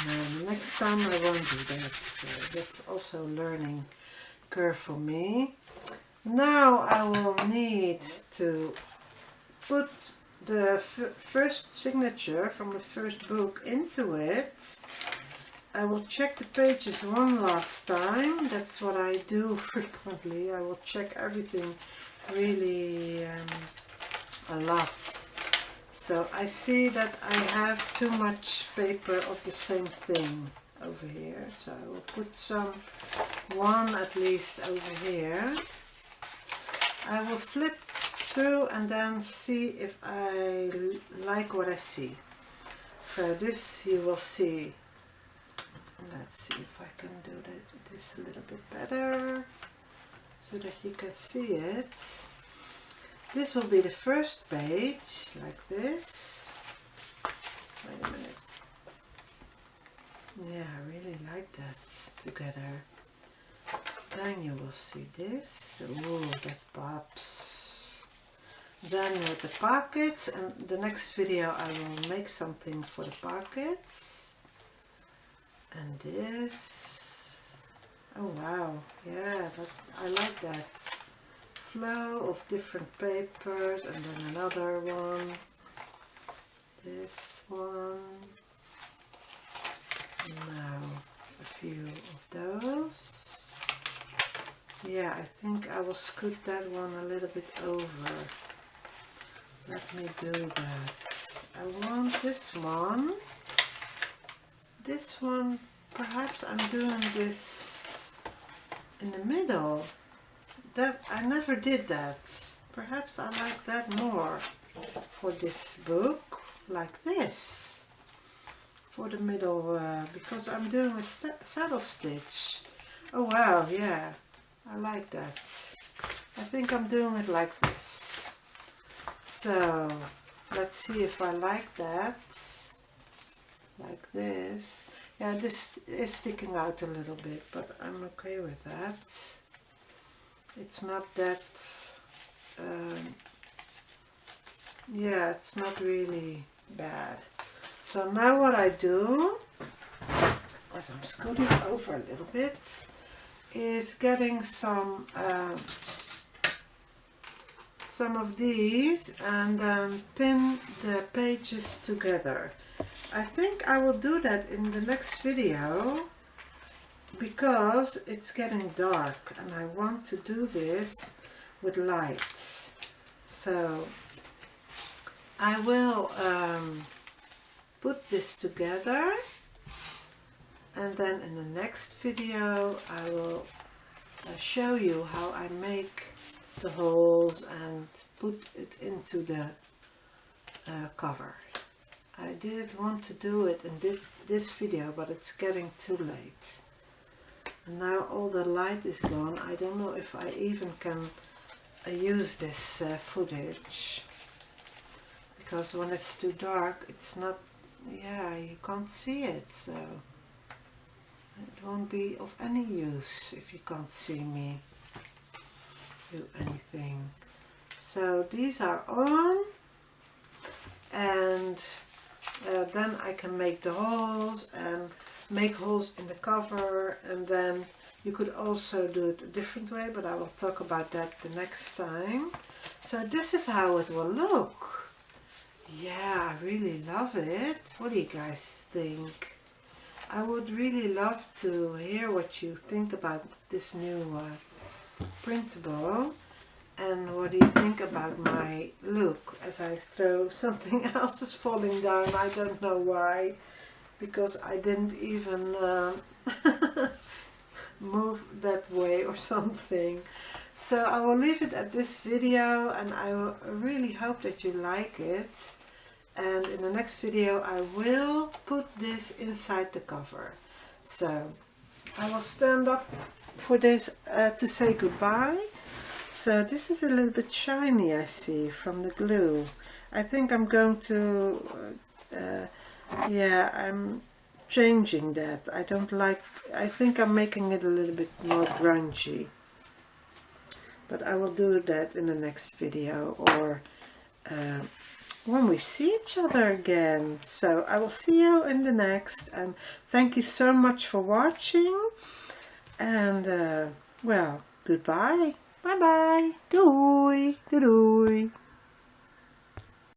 No, next time I won't do that. So that's also a learning curve for me. Now I will need to put the first signature from the first book into it. I will check the pages one last time. That's what I do frequently. I will check everything really a lot. So I see that I have too much paper of the same thing over here. So I will put one at least over here. I will flip through and then see if I like what I see. So this you will see. Let's see if I can do this a little bit better so that you can see it. this will be the first page, like this. Wait a minute. Yeah, I really like that together. Then you will see this. Ooh, that pops. Then with the pockets, and the next video I will make something for the pockets. And this. Oh wow, yeah, I like that flow of different papers, and then another one. This one. Now a few of those. Yeah, I think I will scoot that one a little bit over. Let me do that. I want this one. This one, perhaps I'm doing this in the middle. That I never did that. Perhaps I like that more for this book, like this. For the middle, because I'm doing a saddle stitch. Oh wow, yeah, I like that. I think I'm doing it like this. So let's see if I like that. Like this. Yeah, this is sticking out a little bit, but I'm okay with that. It's not that, yeah, it's not really bad. So now what I do, as I'm scooting over a little bit, is getting some of these and then pin the pages together. I think I will do that in the next video because it's getting dark and I want to do this with lights. So I will put this together, and then in the next video I will show you how I make the holes and put it into the cover. I did want to do it in this video, but it's getting too late. And now all the light is gone. I don't know if I even can use this footage, because when it's too dark it's not, yeah, you can't see it, so it won't be of any use if you can't see me do anything. So these are on, and then I can make the holes and make holes in the cover, and then you could also do it a different way, but I will talk about that the next time. So this is how it will look. Yeah, I really love it. What do you guys think? I would really love to hear what you think about this new printable, and what do you think about my look as I throw something else is falling down. I don't know why, because I didn't even move that way or something. So I will leave it at this video, and I really hope that you like it. And in the next video I will put this inside the cover. So I will stand up for this to say goodbye. So this is a little bit shiny, I see, from the glue. I think I'm going to, yeah, I'm changing that. I don't like, I think I'm making it a little bit more grungy. But I will do that in the next video, or when we see each other again. So I will see you in the next, and thank you so much for watching, and well, goodbye, bye bye, doei, doei.